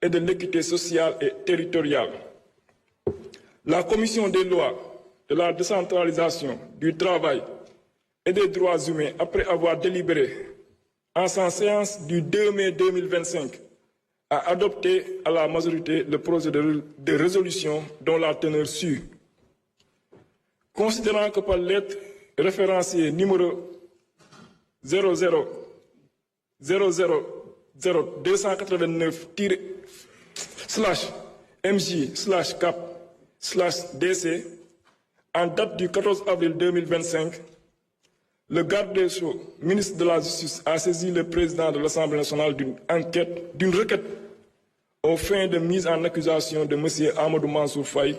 et de l'équité sociale et territoriale. La Commission des lois, de la décentralisation, du travail et des droits humains, après avoir délibéré en sa séance du 2 mai 2025, a adopté à la majorité le projet de résolution dont la teneur suit. Considérant que par lettre référenciée numéro 00000289-MJ/CAP/DC, en date du 14 avril 2025, le garde des Sceaux, ministre de la Justice, a saisi le président de l'Assemblée nationale d'une requête aux fins de mise en accusation de M. Amadou Mansour Faye,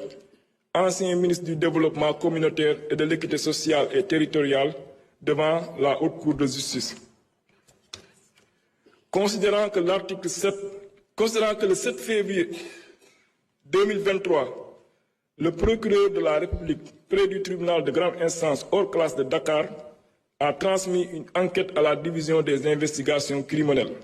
ancien ministre du Développement communautaire et de l'équité sociale et territoriale, devant la Haute Cour de justice. Considérant que le 7 février 2023, le procureur de la République près du tribunal de grande instance hors classe de Dakar a transmis une enquête à la division des investigations criminelles.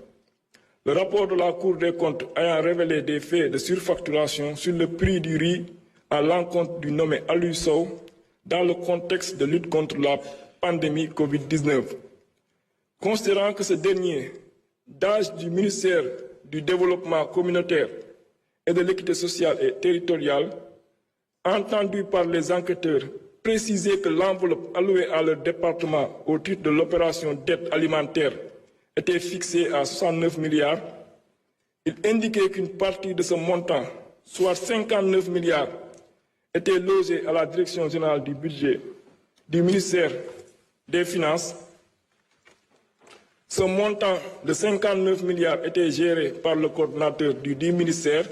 Le rapport de la Cour des comptes ayant révélé des faits de surfacturation sur le prix du riz à l'encontre du nommé Aliou Sow dans le contexte de lutte contre la pandémie Covid-19. Considérant que ce dernier, d'âge du ministère du Développement communautaire et de l'équité sociale et territoriale, entendu par les enquêteurs préciser que l'enveloppe allouée à leur département au titre de l'opération d'aide alimentaire était fixée à 69 milliards, il indiquait qu'une partie de ce montant, soit 59 milliards, était logée à la Direction générale du budget du ministère des Finances. Ce montant de 59 milliards était géré par le coordonnateur du dit ministère.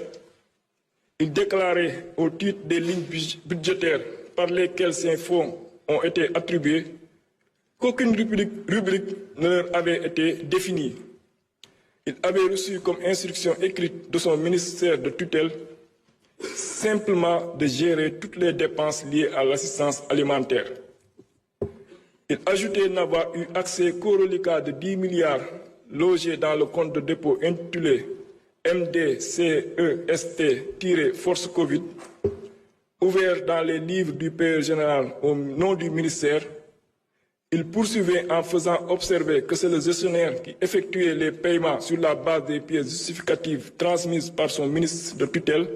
Il déclarait au titre des lignes budgétaires par lesquelles ces fonds ont été attribués qu'aucune rubrique ne leur avait été définie. Il avait reçu comme instruction écrite de son ministère de tutelle simplement de gérer toutes les dépenses liées à l'assistance alimentaire. Il ajoutait n'avoir eu accès qu'au reliquat de 10 milliards logés dans le compte de dépôt intitulé MDCEST-Force Covid, ouvert dans les livres du payeur général au nom du ministère. Il poursuivait en faisant observer que c'est le gestionnaire qui effectuait les paiements sur la base des pièces justificatives transmises par son ministre de tutelle,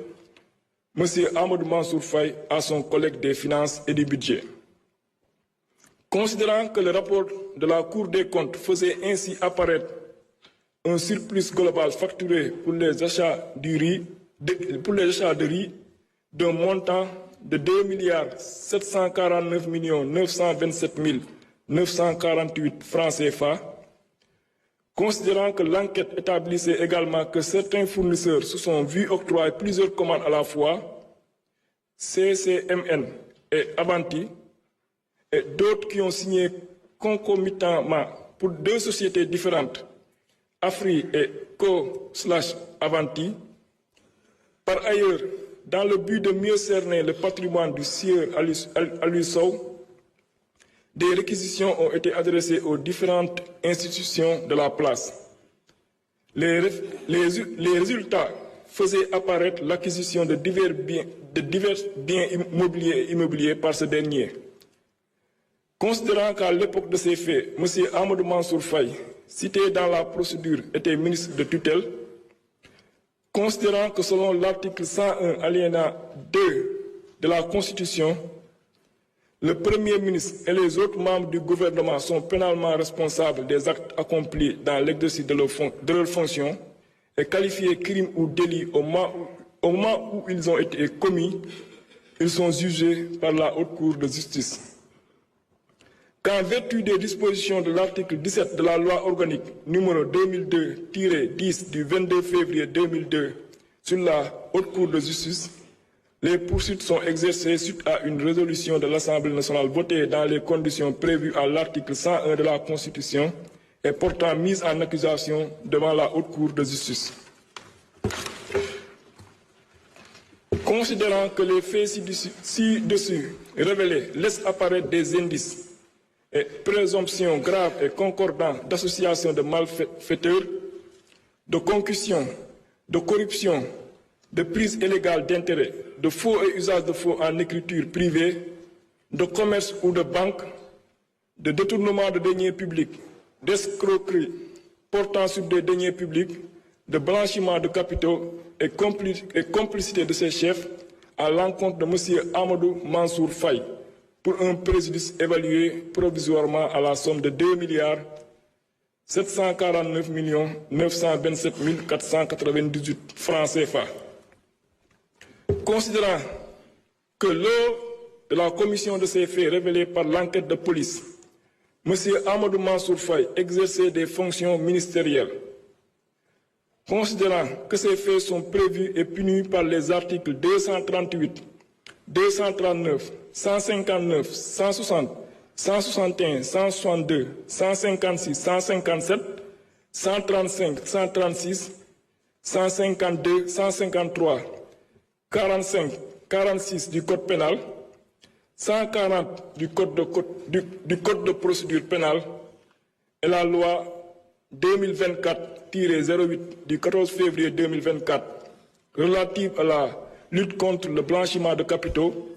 M. Amadou Mansour Faye, à son collègue des finances et du budget. Considérant que le rapport de la Cour des comptes faisait ainsi apparaître un surplus global facturé pour les achats de riz d'un montant de 2 749 927 948 francs CFA, considérant que l'enquête établissait également que certains fournisseurs se sont vus octroyer plusieurs commandes à la fois, CCMN et Avanti, et d'autres qui ont signé concomitamment pour deux sociétés différentes, Afri et Co/Avanti. Par ailleurs, dans le but de mieux cerner le patrimoine du sieur Aliou Sow, des réquisitions ont été adressées aux différentes institutions de la place. Les résultats faisaient apparaître l'acquisition de divers biens immobiliers par ce dernier. Considérant qu'à l'époque de ces faits, M. Amadou Mansour Faye, cité dans la procédure, était ministre de tutelle, considérant que selon l'article 101 alinéa 2 de la Constitution, le Premier ministre et les autres membres du gouvernement sont pénalement responsables des actes accomplis dans l'exercice de leurs fonctions et qualifiés crimes ou délits au moment où ils ont été commis, ils sont jugés par la Haute Cour de justice. qu'en vertu des dispositions de l'article 17 de la loi organique numéro 2002-10 du 22 février 2002 sur la Haute Cour de justice, les poursuites sont exercées suite à une résolution de l'Assemblée nationale votée dans les conditions prévues à l'article 101 de la Constitution et portant mise en accusation devant la Haute Cour de justice. Considérant que les faits ci-dessus révélés laissent apparaître des indices et présomptions graves et concordants d'association de malfaiteurs, de concussion, de corruption, de prise illégale d'intérêt, de faux et usage de faux en écriture privée, de commerce ou de banque, de détournement de deniers publics, d'escroquerie portant sur des deniers publics, de blanchiment de capitaux et complicité de ses chefs à l'encontre de M. Amadou Mansour Faye pour un préjudice évalué provisoirement à la somme de 2 749 927 498 francs CFA. Considérant que lors de la commission de ces faits révélés par l'enquête de police, M. Amadou Mansour Faye exerçait des fonctions ministérielles. Considérant que ces faits sont prévus et punis par les articles 238, 239, 159, 160, 161, 162, 156, 157, 135, 136, 152, 153, 45, 46 du Code pénal, 140 du Code de procédure pénale et la loi 2024-08 du 14 février 2024 relative à la lutte contre le blanchiment de capitaux,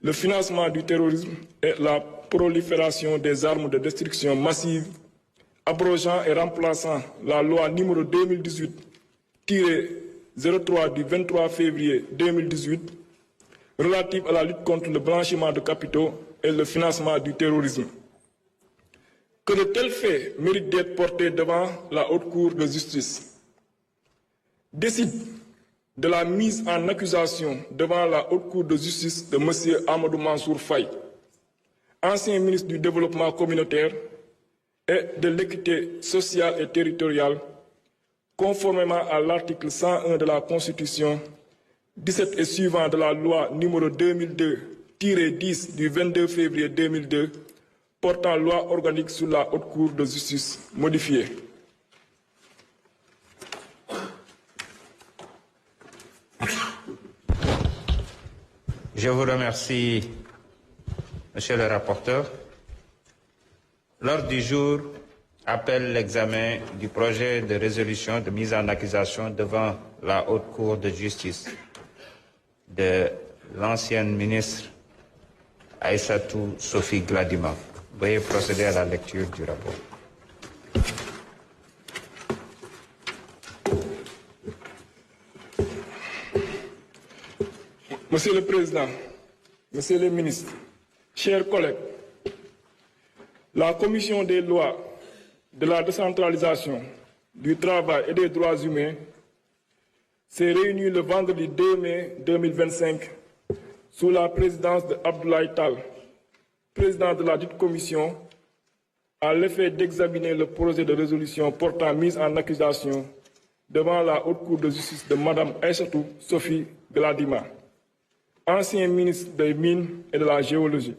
le financement du terrorisme et la prolifération des armes de destruction massive, abrogeant et remplaçant la loi numéro 2018-03 du 23 février 2018 relative à la lutte contre le blanchiment de capitaux et le financement du terrorisme. Que de tels faits méritent d'être portés devant la Haute Cour de justice. Décide de la mise en accusation devant la Haute Cour de justice de M. Amadou Mansour Faye, ancien ministre du Développement communautaire et de l'équité sociale et territoriale, conformément à l'article 101 de la Constitution, 17 et suivant de la loi numéro 2002-10 du 22 février 2002, portant loi organique sur la Haute Cour de justice modifiée. Je vous remercie, Monsieur le rapporteur. L'ordre du jour appelle l'examen du projet de résolution de mise en accusation devant la Haute Cour de justice de l'ancienne ministre Aïssatou Sophie Gladima. Veuillez procéder à la lecture du rapport. Monsieur le Président, Monsieur le Ministre, chers collègues, la Commission des lois, de la décentralisation, du travail et des droits humains s'est réunie le vendredi 2 mai 2025 sous la présidence de Abdoulaye Tall, président de la dite commission, à l'effet d'examiner le projet de résolution portant mise en accusation devant la Haute Cour de justice de Mme Aïssatou Sophie Gladima, ancien ministre des Mines et de la Géologie.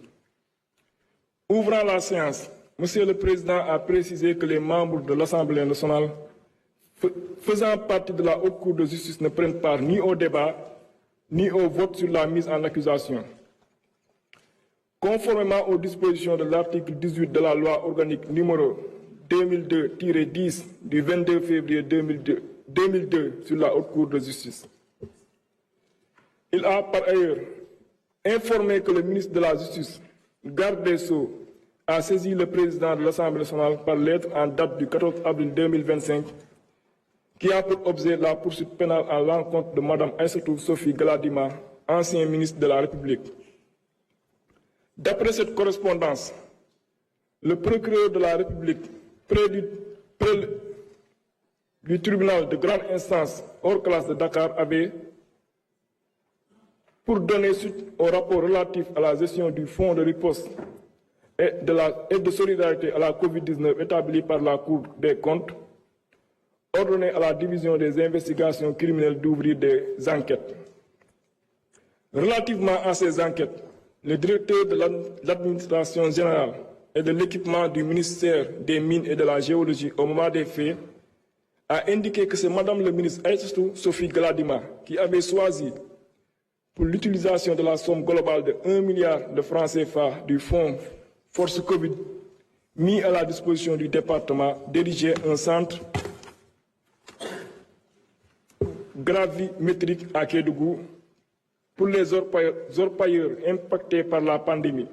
Ouvrant la séance, Monsieur le Président a précisé que les membres de l'Assemblée nationale faisant partie de la Haute Cour de justice ne prennent part ni au débat, ni au vote sur la mise en accusation. Conformément aux dispositions de l'article 18 de la loi organique numéro 2002-10 du 22 février 2002 sur la Haute Cour de justice. Il a par ailleurs informé que le ministre de la Justice, garde des Sceaux, a saisi le président de l'Assemblée nationale par lettre en date du 14 avril 2025 qui a pour objet la poursuite pénale à l'encontre de Mme Aïssatou Sophie Gladima, ancien ministre de la République. D'après cette correspondance, le procureur de la République près du tribunal de grande instance hors classe de Dakar avait, pour donner suite au rapport relatif à la gestion du fonds de riposte et de solidarité à la COVID-19 établie par la Cour des comptes, ordonné à la division des investigations criminelles d'ouvrir des enquêtes. Relativement à ces enquêtes, le directeur de l'administration générale et de l'équipement du ministère des Mines et de la Géologie au moment des faits a indiqué que c'est Madame le ministre Aïssatou Sophie Gladima qui avait choisi pour l'utilisation de la somme globale de 1 milliard de francs CFA du fonds Force Covid mis à la disposition du département d'ériger un centre gravimétrique à Kédougou pour les orpailleurs impactés par la pandémie.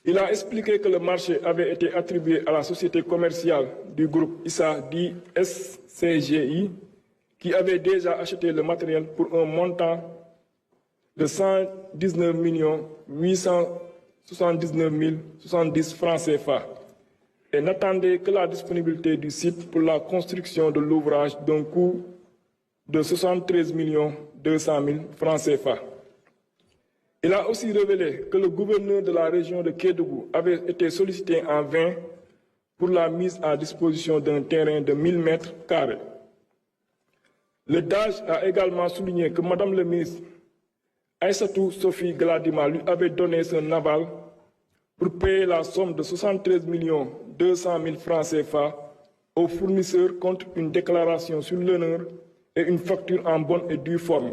Il a expliqué que le marché avait été attribué à la société commerciale du groupe ISA, dit SCGI, qui avait déjà acheté le matériel pour un montant de 119 879 070 francs CFA et n'attendait que la disponibilité du site pour la construction de l'ouvrage d'un coût de 73 200 000 francs CFA. Il a aussi révélé que le gouverneur de la région de Kédougou avait été sollicité en vain pour la mise à disposition d'un terrain de 1000 mètres carrés. Le DAGE a également souligné que Madame le ministre Aïssatou Sophie Gladima lui avait donné son aval pour payer la somme de 73 200 000 francs CFA aux fournisseurs contre une déclaration sur l'honneur et une facture en bonne et due forme.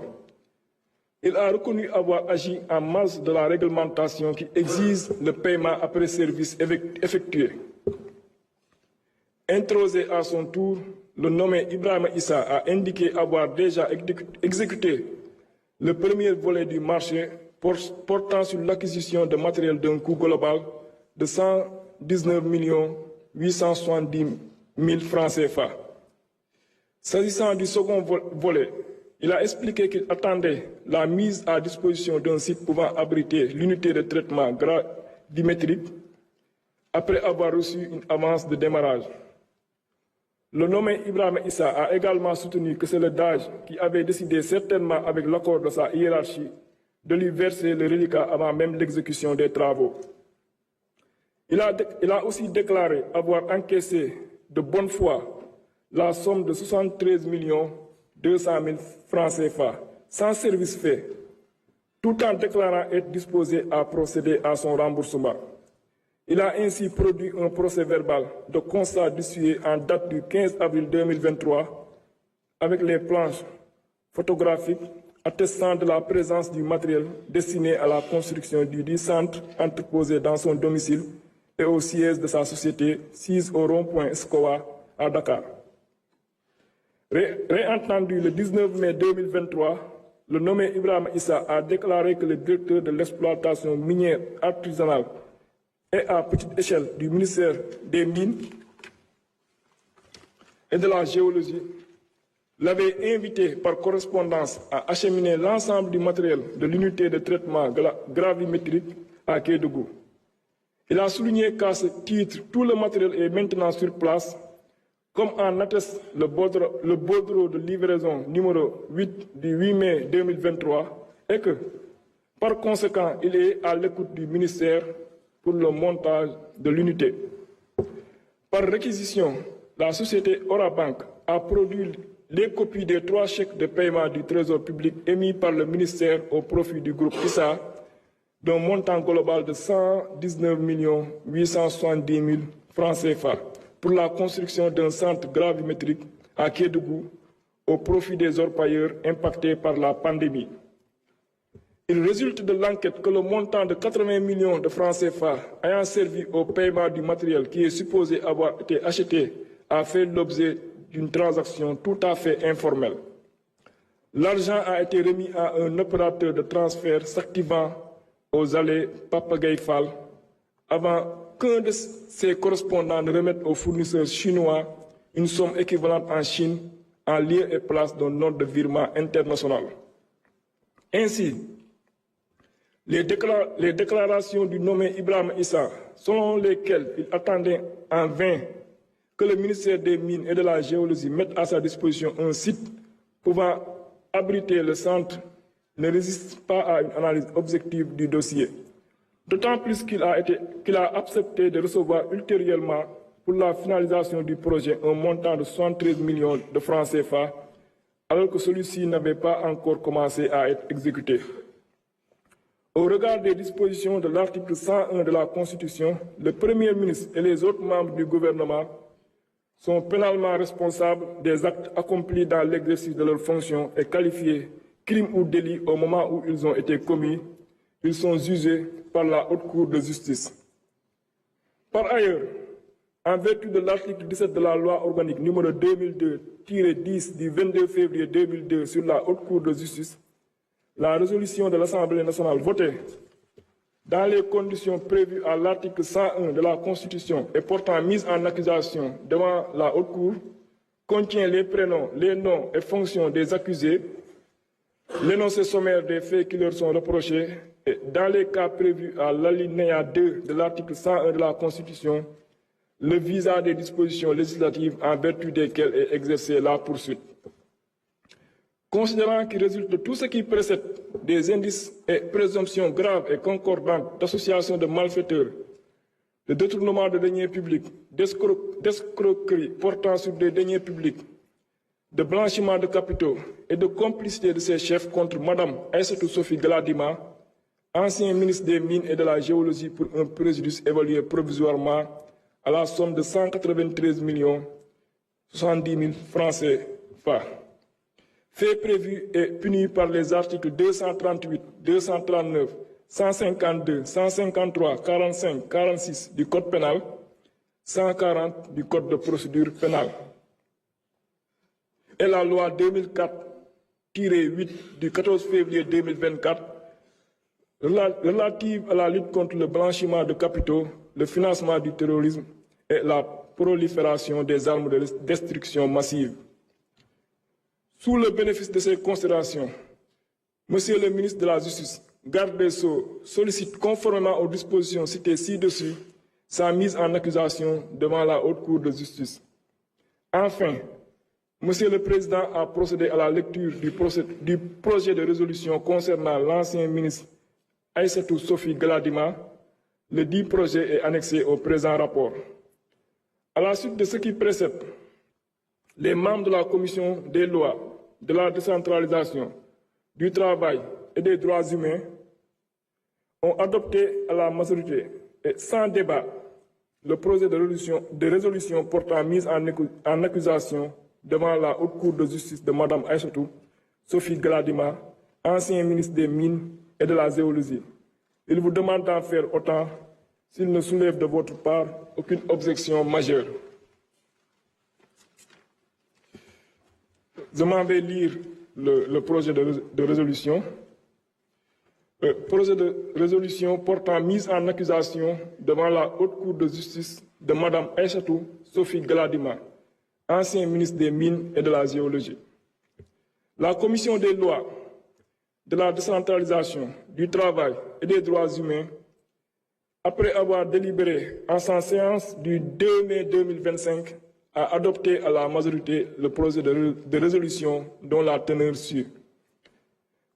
Il a reconnu avoir agi en marge de la réglementation qui exige le paiement après service effectué. Introsé à son tour, le nommé Ibrahima Issa a indiqué avoir déjà exécuté le premier volet du marché portant sur l'acquisition de matériel d'un coût global de 119 870 000 francs CFA. S'agissant du second volet, il a expliqué qu'il attendait la mise à disposition d'un site pouvant abriter l'unité de traitement gravimétrique après avoir reçu une avance de démarrage. Le nommé Ibrahima Issa a également soutenu que c'est le DAGE qui avait décidé, certainement avec l'accord de sa hiérarchie, de lui verser le reliquat avant même l'exécution des travaux. Il a aussi déclaré avoir encaissé de bonne foi la somme de 73 200 000 francs CFA, sans service fait, tout en déclarant être disposé à procéder à son remboursement. Il a ainsi produit un procès-verbal de constat d'issue en date du 15 avril 2023 avec les planches photographiques attestant de la présence du matériel destiné à la construction du dit centre entreposé dans son domicile et au siège de sa société, sise au rond-point Escoa à Dakar. Réentendu le 19 mai 2023, le nommé Ibrahima Issa a déclaré que le directeur de l'exploitation minière artisanale et à petite échelle du ministère des Mines et de la Géologie l'avait invité par correspondance à acheminer l'ensemble du matériel de l'unité de traitement gravimétrique à Kédougou. Il a souligné qu'à ce titre, tout le matériel est maintenant sur place, comme en atteste le bordereau de livraison numéro 8 du 8 mai 2023, et que, par conséquent, il est à l'écoute du ministère pour le montage de l'unité. Par réquisition, la société Orabank a produit les copies des 3 chèques de paiement du Trésor public émis par le ministère au profit du groupe ISA d'un montant global de 119 870 000 francs CFA pour la construction d'un centre gravimétrique à Kédougou au profit des orpailleurs impactés par la pandémie. Il résulte de l'enquête que le montant de 80 millions de francs CFA ayant servi au paiement du matériel qui est supposé avoir été acheté a fait l'objet d'une transaction tout à fait informelle. L'argent a été remis à un opérateur de transfert s'activant aux allées Papagaï Fall avant qu'un de ses correspondants ne remette aux fournisseurs chinois une somme équivalente en Chine en lieu et place d'un ordre de virement international. Ainsi, les déclarations du nommé Ibrahima Issa, selon lesquelles il attendait en vain que le ministère des Mines et de la Géologie mette à sa disposition un site pouvant abriter le centre, ne résistent pas à une analyse objective du dossier. d'autant plus qu'il a accepté de recevoir ultérieurement pour la finalisation du projet un montant de 73 millions de francs CFA, alors que celui-ci n'avait pas encore commencé à être exécuté. Au regard des dispositions de l'article 101 de la Constitution, le Premier ministre et les autres membres du gouvernement sont pénalement responsables des actes accomplis dans l'exercice de leurs fonctions et qualifiés crimes ou délits au moment où ils ont été commis. Ils sont jugés par la Haute Cour de justice. Par ailleurs, en vertu de l'article 17 de la loi organique numéro 2002-10 du 22 février 2002 sur la Haute Cour de justice, la résolution de l'Assemblée nationale votée dans les conditions prévues à l'article 101 de la Constitution et portant mise en accusation devant la Haute Cour contient les prénoms, les noms et fonctions des accusés, l'énoncé sommaire des faits qui leur sont reprochés et, dans les cas prévus à l'alinéa 2 de l'article 101 de la Constitution, le visa des dispositions législatives en vertu desquelles est exercée la poursuite. Considérant qu'il résulte de tout ce qui précède des indices et présomptions graves et concordantes d'association de malfaiteurs, de détournement de deniers publics, d'escroquerie portant sur des deniers publics, de blanchiment de capitaux et de complicité de ses chefs contre Mme Aïssatou Sophie Gladima, ancien ministre des Mines et de la Géologie, pour un préjudice évalué provisoirement à la somme de 193 070 000 francs CFA. Fait prévu et puni par les articles 238, 239, 152, 153, 45, 46 du Code pénal, 140 du Code de procédure pénale. Et la loi 2004-8 du 14 février 2024 relative à la lutte contre le blanchiment de capitaux, le financement du terrorisme et la prolifération des armes de destruction massive. Sous le bénéfice de ces considérations, Monsieur le ministre de la Justice, garde des Sceaux, sollicite conformément aux dispositions citées ci-dessus sa mise en accusation devant la Haute Cour de justice. Enfin, Monsieur le Président a procédé à la lecture du projet de résolution concernant l'ancien ministre Aïssatou Sophie Gladima. Le dit projet est annexé au présent rapport. À la suite de ce qui précède, les membres de la Commission des lois, de la décentralisation, du travail et des droits humains ont adopté à la majorité et sans débat le projet de résolution portant mise en accusation devant la Haute Cour de justice de Mme Aïssatou Sophie Gladima, ancien ministre des Mines et de la Géologie. Il vous demande d'en faire autant s'il ne soulève de votre part aucune objection majeure. Je m'en vais lire le projet de résolution. Projet de résolution portant mise en accusation devant la Haute Cour de justice de Mme Aïssatou Sophie Gladima, ancien ministre des Mines et de la Géologie. La Commission des lois, de la décentralisation, du travail et des droits humains, après avoir délibéré en sa séance du 2 mai 2025, a adopté à la majorité le projet de résolution dont la teneur suit.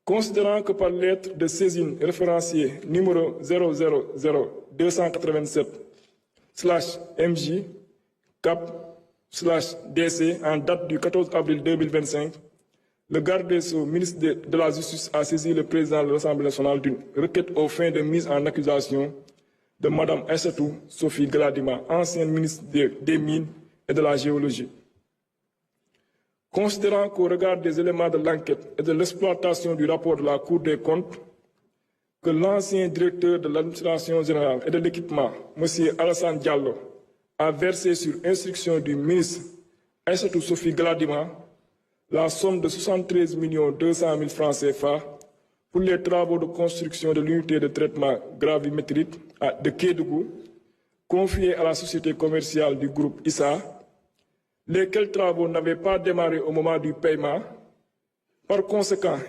Considérant que par lettre de saisine référenciée numéro 000-287/MJ Cap/DC en date du 14 avril 2025, le garde des Sceaux, ministre de la Justice, a saisi le président de l'Assemblée nationale d'une requête aux fins de mise en accusation de Mme Aïssatou Sophie Gladima, ancienne ministre des Mines et de la Géologie. Considérant qu'au regard des éléments de l'enquête et de l'exploitation du rapport de la Cour des comptes, que l'ancien directeur de l'administration générale et de l'équipement, M. Alassane Diallo, a versé sur instruction du ministre Aïssatou Sophie Gladima la somme de 73 200 000 francs CFA pour les travaux de construction de l'unité de traitement gravimétrique de Kédougou, confiée à la société commerciale du groupe ISA, lesquels travaux n'avaient pas démarré au moment du paiement. Par conséquent,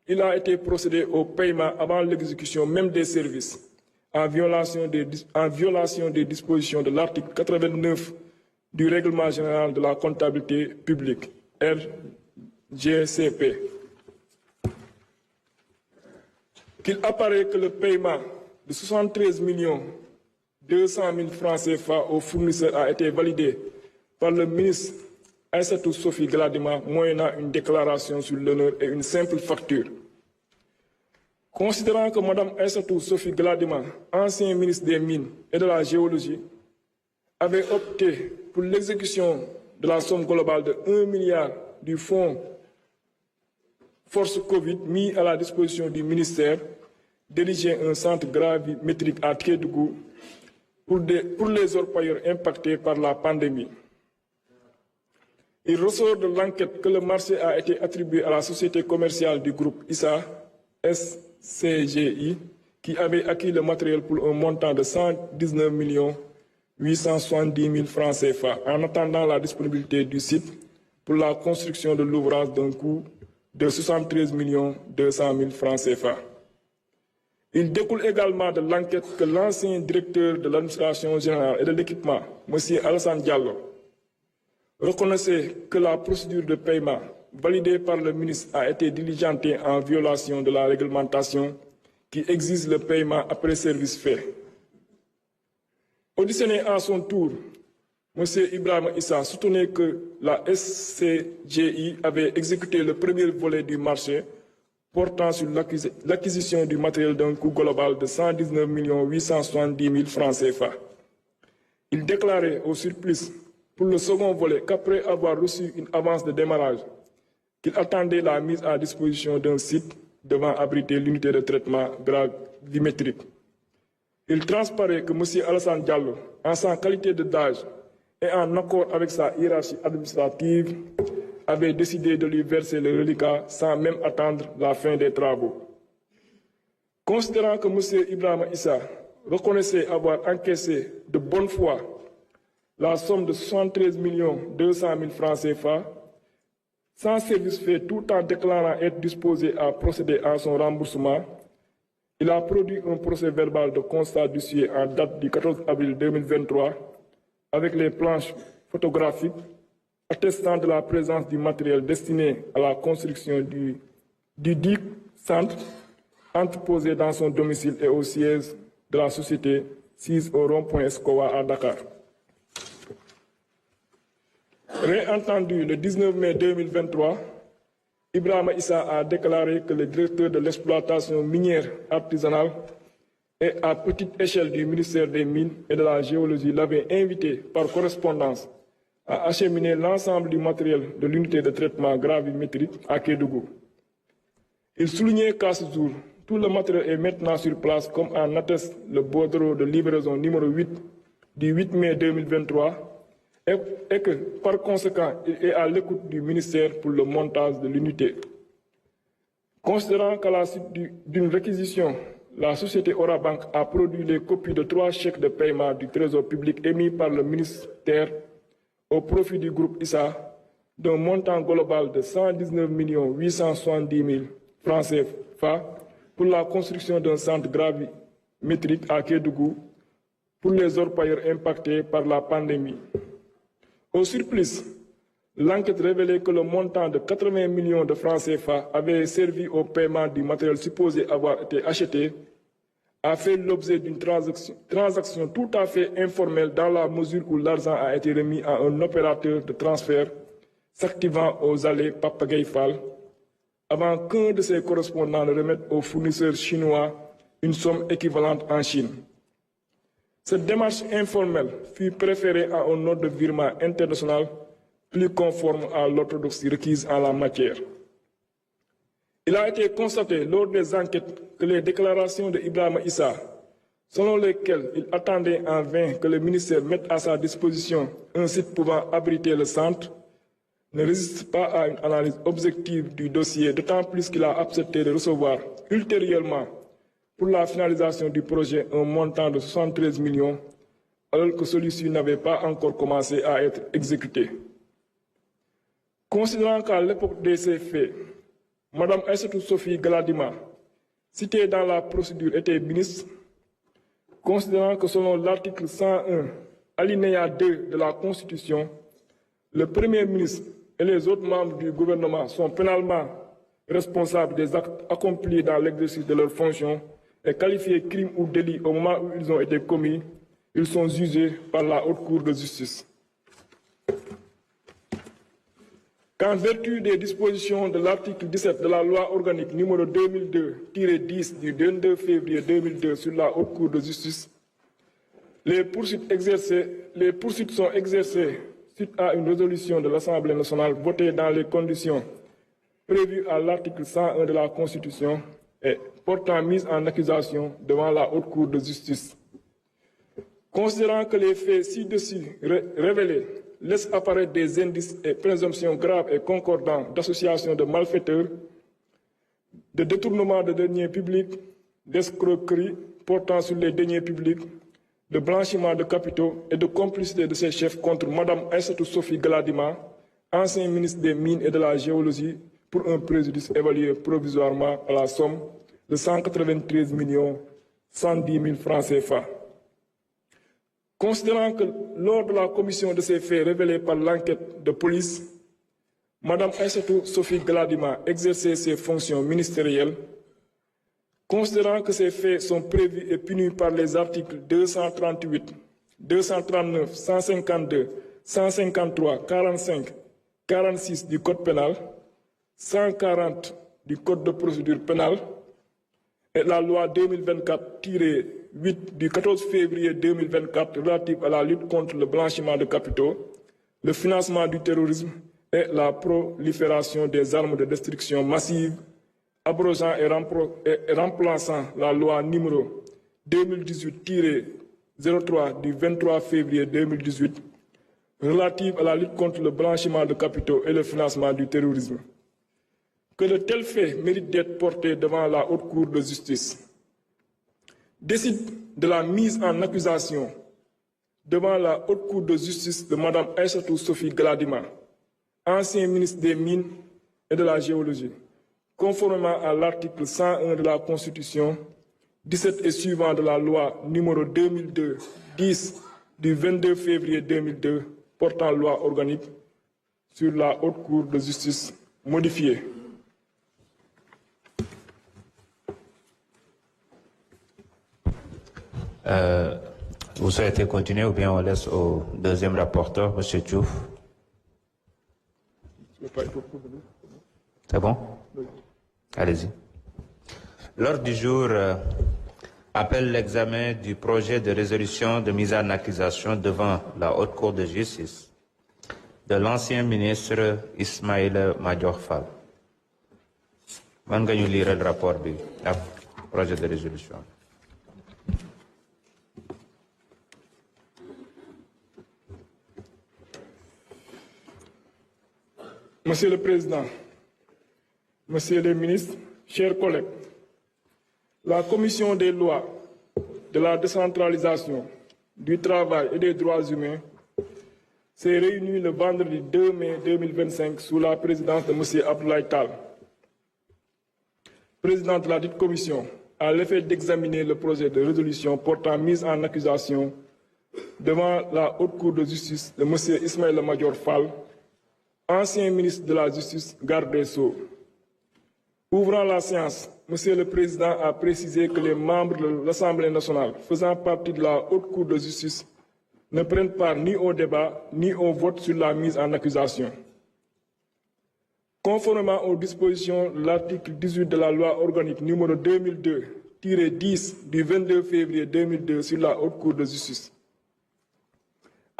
il a été procédé au paiement avant l'exécution même des services, en violation des dispositions de l'article 89 du Règlement général de la comptabilité publique, RGCP. Qu'il apparaît que le paiement de 73 200 000 francs CFA aux fournisseurs a été validé par le ministre Aïssatou Sophie Gladima, moyennant une déclaration sur l'honneur et une simple facture. Considérant que Mme Aïssatou Sophie Gladima, ancien ministre des Mines et de la Géologie, avait opté pour l'exécution de la somme globale de 1 milliard du fonds Force Covid mis à la disposition du ministère, diriger un centre gravimétrique à Kédougou pour les orpailleurs impactés par la pandémie. Il ressort de l'enquête que le marché a été attribué à la société commerciale du groupe ISA, SCGI, qui avait acquis le matériel pour un montant de 119 870 000 francs CFA, en attendant la disponibilité du site pour la construction de l'ouvrage d'un coût de 73 200 000 francs CFA. Il découle également de l'enquête que l'ancien directeur de l'administration générale et de l'équipement, M. Alassane Diallo, reconnaissait que la procédure de paiement validée par le ministre a été diligentée en violation de la réglementation qui exige le paiement après service fait. Auditionné à son tour, M. Ibrahima Issa soutenait que la SCGI avait exécuté le premier volet du marché portant sur l'acquisition du matériel d'un coût global de 119 870 000 francs CFA. Il déclarait au surplus pour le second volet qu'après avoir reçu une avance de démarrage, qu'il attendait la mise à disposition d'un site devant abriter l'unité de traitement gravimétrique. Il transparaît que M. Alassane Diallo, en sa qualité de DAGE et en accord avec sa hiérarchie administrative, avait décidé de lui verser le reliquat sans même attendre la fin des travaux. Considérant que M. Ibrahima Issa reconnaissait avoir encaissé de bonne foi la somme de 73 200 000 francs CFA, sans service fait tout en déclarant être disposé à procéder à son remboursement, il a produit un procès verbal de constat d'huissier en date du 14 avril 2023 avec les planches photographiques attestant de la présence du matériel destiné à la construction du dit centre entreposé dans son domicile et au siège de la société 6 au rond-point Escowa à Dakar. Réentendu le 19 mai 2023, Ibrahima Issa a déclaré que le directeur de l'exploitation minière artisanale et à petite échelle du ministère des Mines et de la Géologie l'avait invité par correspondance à acheminer l'ensemble du matériel de l'unité de traitement gravimétrique à Kédougou. Il soulignait qu'à ce jour, tout le matériel est maintenant sur place, comme en atteste le bordereau de livraison numéro 8 du 8 mai 2023, et que, par conséquent, il est à l'écoute du ministère pour le montage de l'unité. Considérant qu'à la suite d'une réquisition, la société Orabank a produit les copies de 3 chèques de paiement du Trésor public émis par le ministère au profit du groupe ISA d'un montant global de 119 870 000 francs CFA pour la construction d'un centre gravimétrique à Kédougou pour les orpailleurs impactés par la pandémie. Au surplus, l'enquête révélait que le montant de 80 millions de francs CFA avait servi au paiement du matériel supposé avoir été acheté, a fait l'objet d'une transaction tout à fait informelle dans la mesure où l'argent a été remis à un opérateur de transfert s'activant aux allées Papagaï Fall, avant qu'un de ses correspondants ne remette aux fournisseurs chinois une somme équivalente en Chine. Cette démarche informelle fut préférée à un ordre de virement international plus conforme à l'orthodoxie requise en la matière. Il a été constaté lors des enquêtes que les déclarations de Ibrahima Issa, selon lesquelles il attendait en vain que le ministère mette à sa disposition un site pouvant abriter le centre, ne résistent pas à une analyse objective du dossier, d'autant plus qu'il a accepté de recevoir ultérieurement pour la finalisation du projet un montant de 73 millions, alors que celui-ci n'avait pas encore commencé à être exécuté. Considérant qu'à l'époque de ces faits, Mme Aïssatou Sophie Gladima, citée dans la procédure, était ministre, considérant que selon l'article 101, alinéa 2 de la Constitution, le Premier ministre et les autres membres du gouvernement sont pénalement responsables des actes accomplis dans l'exercice de leurs fonctions et qualifiés crimes ou délits au moment où ils ont été commis, ils sont jugés par la Haute Cour de justice. Qu'en vertu des dispositions de l'article 17 de la loi organique numéro 2002-10 du 22 février 2002 sur la Haute Cour de justice, les poursuites sont exercées suite à une résolution de l'Assemblée nationale votée dans les conditions prévues à l'article 101 de la Constitution et portant mise en accusation devant la Haute Cour de justice. Considérant que les faits ci-dessus révélés laissent apparaître des indices et présomptions graves et concordants d'association de malfaiteurs, de détournement de deniers publics, d'escroquerie portant sur les deniers publics, de blanchiment de capitaux et de complicité de ses chefs contre Mme Aïssatou Sophie Gladima, ancien ministre des Mines et de la Géologie, pour un préjudice évalué provisoirement à la somme de 193 110 000 francs CFA. Considérant que lors de la commission de ces faits révélés par l'enquête de police, Mme Aïssatou Sophie Gladima exerçait ses fonctions ministérielles, considérant que ces faits sont prévus et punis par les articles 238, 239, 152, 153, 45, 46 du Code pénal, 140 du Code de procédure pénale et la loi 2024-8 du 14 février 2024 relative à la lutte contre le blanchiment de capitaux, le financement du terrorisme et la prolifération des armes de destruction massive, abrogeant et remplaçant la loi numéro 2018-03 du 23 février 2018 relative à la lutte contre le blanchiment de capitaux et le financement du terrorisme. Que de tels faits méritent d'être portés devant la Haute Cour de justice. Décide de la mise en accusation devant la Haute Cour de justice de Mme Aïssatou Sophie Gladima, ancien ministre des Mines et de la Géologie, conformément à l'article 101 de la Constitution, 17 et suivant de la loi numéro 2002-10 du 22 février 2002 portant loi organique sur la Haute Cour de justice modifiée. Vous souhaitez continuer ou bien on laisse au deuxième rapporteur, M. Diouf? C'est bon? Allez-y. L'ordre du jour appelle l'examen du projet de résolution de mise en accusation devant la Haute Cour de justice de l'ancien ministre Ismaïla Madior Fall. Man nga ñu lire le rapport du projet de résolution. Monsieur le Président, Monsieur le Ministre, chers collègues, la Commission des lois, de la décentralisation, du travail et des droits humains s'est réunie le vendredi 2 mai 2025 sous la présidence de M. Abdoulaye Tall, président de la dite commission, à l'effet d'examiner le projet de résolution portant mise en accusation devant la Haute Cour de justice de M. Ismaïla Madior Fall, ancien ministre de la Justice, garde des Sceaux. Ouvrant la séance, Monsieur le Président a précisé que les membres de l'Assemblée nationale faisant partie de la Haute Cour de justice ne prennent part ni au débat ni au vote sur la mise en accusation. Conformément aux dispositions de l'article 18 de la loi organique numéro 2002-10 du 22 février 2002 sur la Haute Cour de justice.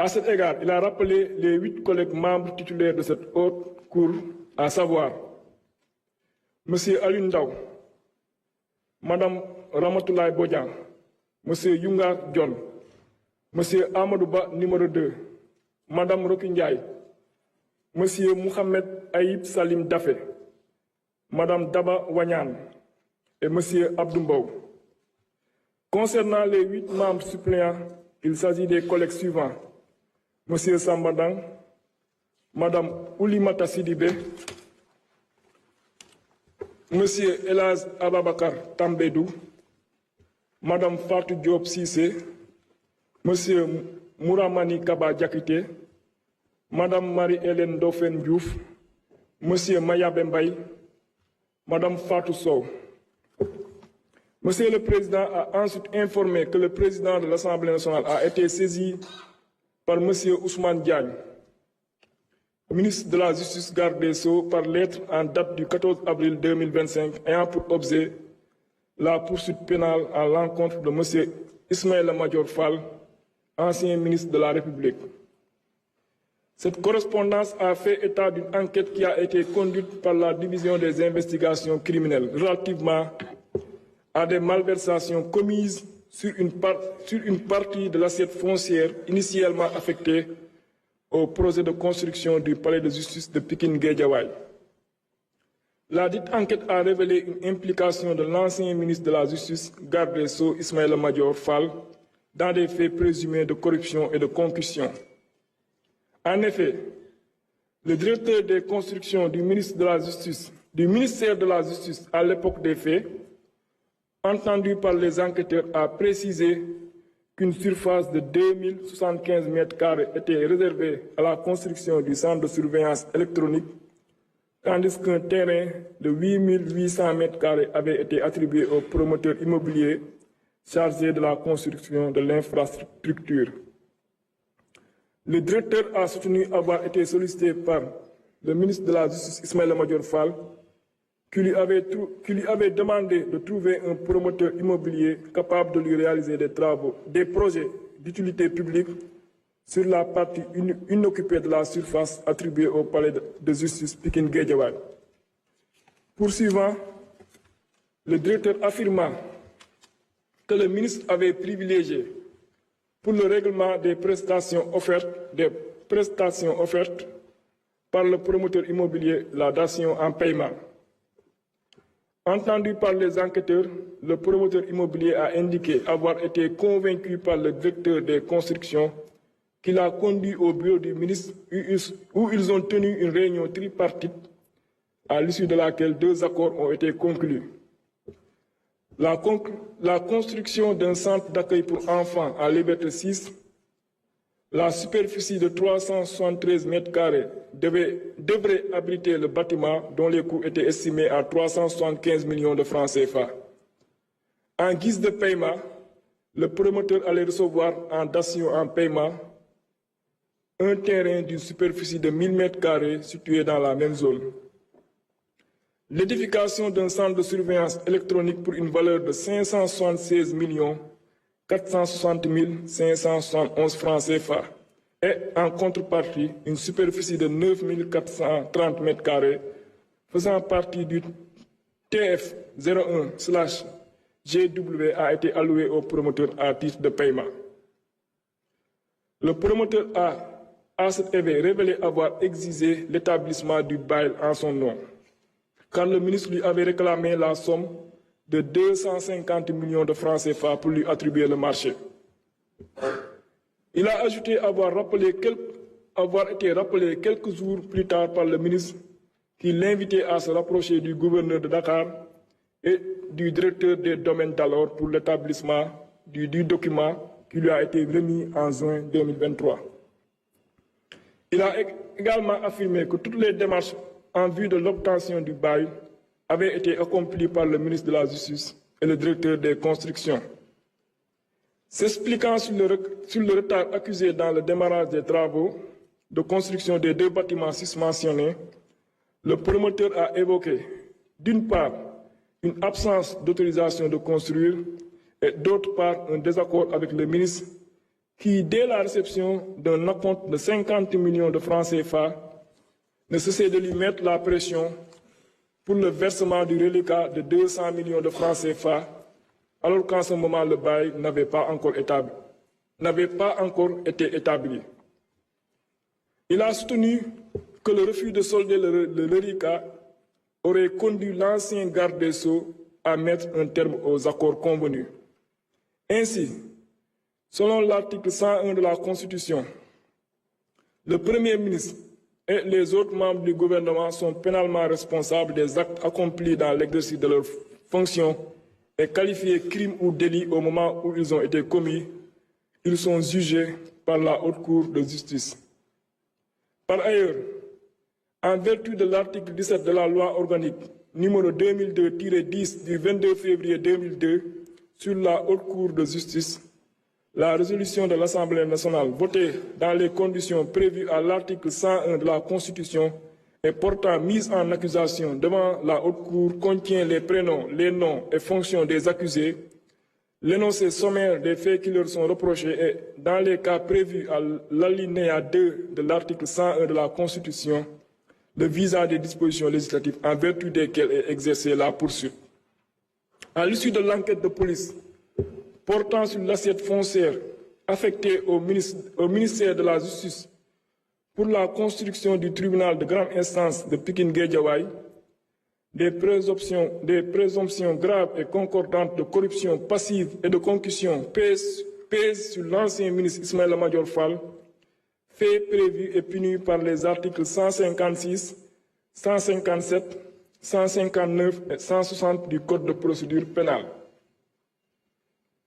À cet égard, il a rappelé les 8 collègues membres titulaires de cette haute cour, à savoir M. Alioune Ndao, Mme Ramatoulaye Bodian, M. Yunga Dione, M. Amadou Ba numéro 2, Mme Roki Ndiaye, M. Mohamed Aïb Salim Dafé, Mme Daba Wanyan et M. Abdou Mbow. Concernant les 8 membres suppléants, il s'agit des collègues suivants. M. Sambadang, Mme Oulimata Sidibé, M. Elaz Ababakar Tambedou, Mme Fatou Diop Sissé, M. Mouramani Kaba Diakité, Mme Marie-Hélène Dauphin Diouf, M. Maya Bembaye, Mme Fatou Sow. Monsieur le Président a ensuite informé que le Président de l'Assemblée nationale a été saisi par Monsieur Ousmane Diagne, ministre de la Justice, garde des Sceaux, par lettre en date du 14 avril 2025 ayant pour objet la poursuite pénale à l'encontre de Monsieur Ismaïla Madior Fall, ancien ministre de la République. Cette correspondance a fait état d'une enquête qui a été conduite par la Division des investigations criminelles relativement à des malversations commises sur une partie de l'assiette foncière initialement affectée au projet de construction du palais de justice de Pikine-Guédiawaye. La dite enquête a révélé une implication de l'ancien ministre de la Justice, garde des Sceaux, Ismaïla Madior Fall, dans des faits présumés de corruption et de concussion. En effet, le directeur des constructions du ministère de la Justice à l'époque des faits, entendu par les enquêteurs, a précisé qu'une surface de 2075 m² était réservée à la construction du centre de surveillance électronique, tandis qu'un terrain de 8800 m² avait été attribué au promoteur immobilier chargé de la construction de l'infrastructure. Le directeur a soutenu avoir été sollicité par le ministre de la Justice, Ismaïla Madior Fall, qui lui avait demandé de trouver un promoteur immobilier capable de lui réaliser des projets d'utilité publique sur la partie inoccupée de la surface attribuée au palais de justice Pikine-Guédiawaye. Poursuivant, le directeur affirma que le ministre avait privilégié pour le règlement des prestations offertes par le promoteur immobilier la datation en paiement. Entendu par les enquêteurs, le promoteur immobilier a indiqué avoir été convaincu par le directeur des constructions qui l'a conduit au bureau du ministre où ils ont tenu une réunion tripartite à l'issue de laquelle 2 accords ont été conclus. La construction d'un centre d'accueil pour enfants à Liberté 6, la superficie de 373 m² devrait abriter le bâtiment dont les coûts étaient estimés à 375 millions de francs CFA. En guise de paiement, le promoteur allait recevoir en datation en paiement un terrain d'une superficie de 1000 m² situé dans la même zone. L'édification d'un centre de surveillance électronique pour une valeur de 576 460 571 francs CFA et en contrepartie une superficie de 9 430 m² faisant partie du TF 01/GW a été allouée au promoteur à titre de paiement. Le promoteur a, à cet effet, révélé avoir exigé l'établissement du bail en son nom, car le ministre lui avait réclamé la somme de 250 millions de francs CFA pour lui attribuer le marché. Il a ajouté avoir été rappelé quelques jours plus tard par le ministre qui l'invitait à se rapprocher du gouverneur de Dakar et du directeur des domaines d'alors pour l'établissement du document qui lui a été remis en juin 2023. Il a également affirmé que toutes les démarches en vue de l'obtention du bail avait été accompli par le ministre de la Justice et le directeur des constructions. S'expliquant sur le retard accusé dans le démarrage des travaux de construction des 2 bâtiments susmentionnés, le promoteur a évoqué, d'une part, une absence d'autorisation de construire et d'autre part, un désaccord avec le ministre qui, dès la réception d'un acompte de 50 millions de francs CFA, ne cessait de lui mettre la pression pour le versement du reliquat de 200 millions de francs CFA, alors qu'en ce moment, le bail n'avait pas encore été établi. Il a soutenu que le refus de solder le reliquat aurait conduit l'ancien garde des Sceaux à mettre un terme aux accords convenus. Ainsi, selon l'article 101 de la Constitution, le Premier ministre et les autres membres du gouvernement sont pénalement responsables des actes accomplis dans l'exercice de leurs fonctions et qualifiés crimes ou délits au moment où ils ont été commis. Ils sont jugés par la Haute Cour de justice. Par ailleurs, en vertu de l'article 17 de la loi organique numéro 2002-10 du 22 février 2002 sur la Haute Cour de justice, la résolution de l'Assemblée nationale votée dans les conditions prévues à l'article 101 de la Constitution et portant mise en accusation devant la Haute Cour contient les prénoms, les noms et fonctions des accusés, l'énoncé sommaire des faits qui leur sont reprochés et, dans les cas prévus à l'alinéa 2 de l'article 101 de la Constitution, le visa des dispositions législatives en vertu desquelles est exercée la poursuite. À l'issue de l'enquête de police portant sur l'assiette foncière affectée au ministère de la Justice pour la construction du tribunal de grande instance de Pikine-Guédiawaye, des présomptions graves et concordantes de corruption passive et de concussion pèsent sur l'ancien ministre Ismaïla Madior Fall, faits prévus et punis par les articles 156, 157, 159 et 160 du Code de procédure pénale.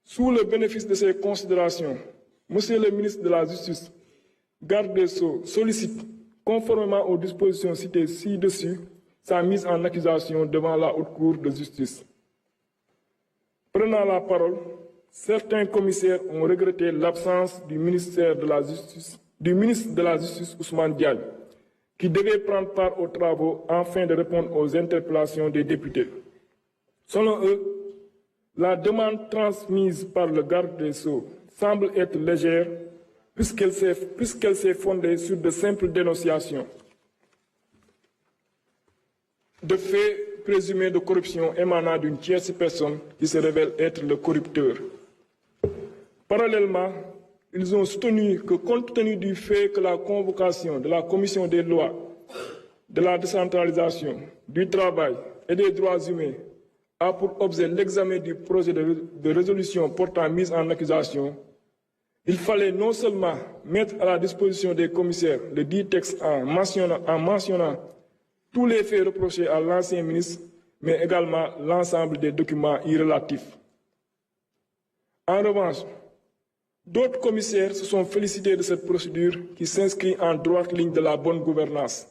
Sous le bénéfice de ces considérations, Monsieur le ministre de la Justice, garde des Sceaux, sollicite, conformément aux dispositions citées ci-dessus, sa mise en accusation devant la Haute Cour de justice. Prenant la parole, certains commissaires ont regretté l'absence du ministre de la Justice Ousmane Diagne, qui devait prendre part aux travaux afin de répondre aux interpellations des députés. Selon eux, la demande transmise par le garde des Sceaux semble être légère puisqu'elle s'est fondée sur de simples dénonciations de faits présumés de corruption émanant d'une tierce personne qui se révèle être le corrupteur. Parallèlement, ils ont soutenu que compte tenu du fait que la convocation de la Commission des lois, de la décentralisation, du travail et des droits humains a pour objet l'examen du projet de résolution portant mise en accusation, il fallait non seulement mettre à la disposition des commissaires le dit texte en mentionnant tous les faits reprochés à l'ancien ministre, mais également l'ensemble des documents y relatifs. En revanche, d'autres commissaires se sont félicités de cette procédure qui s'inscrit en droite ligne de la bonne gouvernance.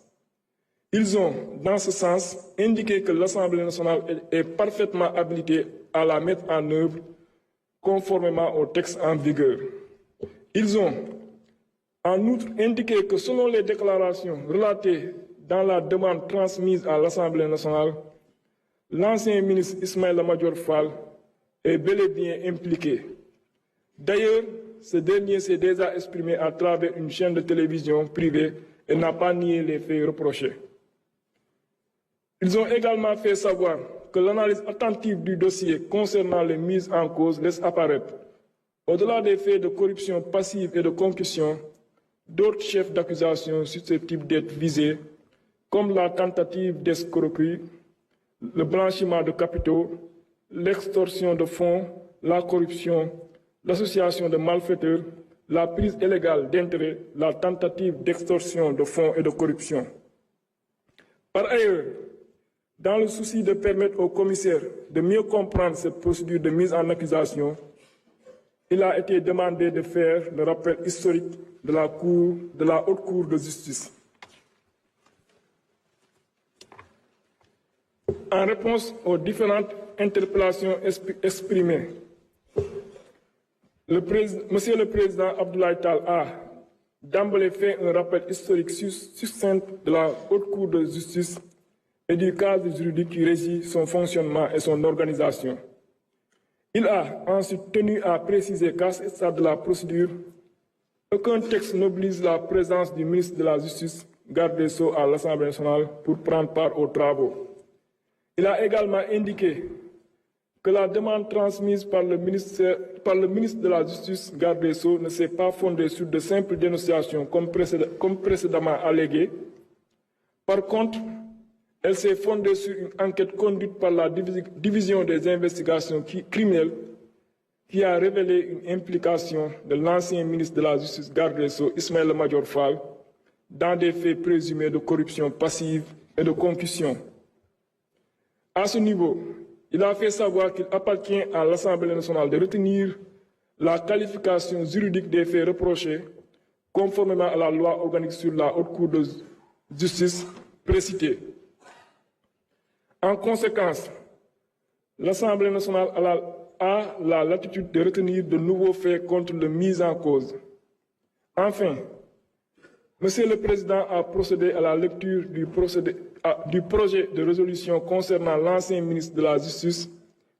Ils ont, dans ce sens, indiqué que l'Assemblée nationale est parfaitement habilitée à la mettre en œuvre conformément au texte en vigueur. Ils ont, en outre, indiqué que selon les déclarations relatées dans la demande transmise à l'Assemblée nationale, l'ancien ministre Ismaïla Madior Fall est bel et bien impliqué. D'ailleurs, ce dernier s'est déjà exprimé à travers une chaîne de télévision privée et n'a pas nié les faits reprochés. Ils ont également fait savoir que l'analyse attentive du dossier concernant les mises en cause laisse apparaître, au-delà des faits de corruption passive et de concussion, d'autres chefs d'accusation susceptibles d'être visés, comme la tentative d'escroquerie, le blanchiment de capitaux, l'extorsion de fonds, la corruption, l'association de malfaiteurs, la prise illégale d'intérêts, la tentative d'extorsion de fonds et de corruption. Par ailleurs, dans le souci de permettre aux commissaires de mieux comprendre cette procédure de mise en accusation, il a été demandé de faire le rappel historique de la Haute Cour de justice. En réponse aux différentes interpellations exprimées, Monsieur le Président Abdoulaye Tall a d'emblée fait un rappel historique succinct de la Haute Cour de justice et du cadre juridique qui régit son fonctionnement et son organisation. Il a ensuite tenu à préciser qu'à ce stade de la procédure, aucun texte n'oblige la présence du ministre de la Justice, garde des Sceaux à l'Assemblée nationale pour prendre part aux travaux. Il a également indiqué que la demande transmise par le ministre de la Justice, garde des Sceaux, ne s'est pas fondée sur de simples dénonciations comme précédemment allégué. Par contre, elle s'est fondée sur une enquête conduite par la division des investigations criminelles qui a révélé une implication de l'ancien ministre de la Justice, garde des Sceaux, Ismaïla Madior Fall, dans des faits présumés de corruption passive et de concussion. À ce niveau, il a fait savoir qu'il appartient à l'Assemblée nationale de retenir la qualification juridique des faits reprochés, conformément à la loi organique sur la Haute Cour de justice précitée. En conséquence, l'Assemblée nationale a la latitude de retenir de nouveaux faits contre la mise en cause. Enfin, Monsieur le Président a procédé à la lecture du projet de résolution concernant l'ancien ministre de la Justice,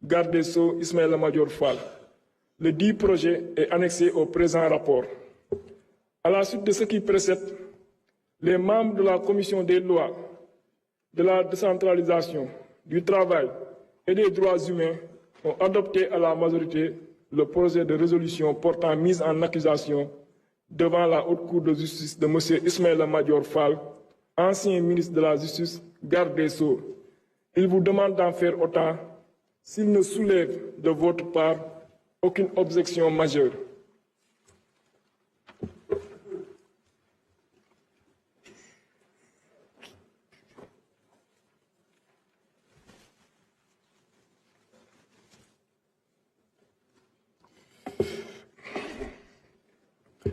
garde des Sceaux, Ismaïla Madior Fall. Le dit projet est annexé au présent rapport. À la suite de ce qui précède, les membres de la Commission des lois, de la décentralisation, du travail et des droits humains ont adopté à la majorité le projet de résolution portant mise en accusation devant la Haute Cour de justice de M. Ismaïla Madior Fall, ancien ministre de la Justice, garde des Sceaux. Il vous demande d'en faire autant s'il ne soulève de votre part aucune objection majeure.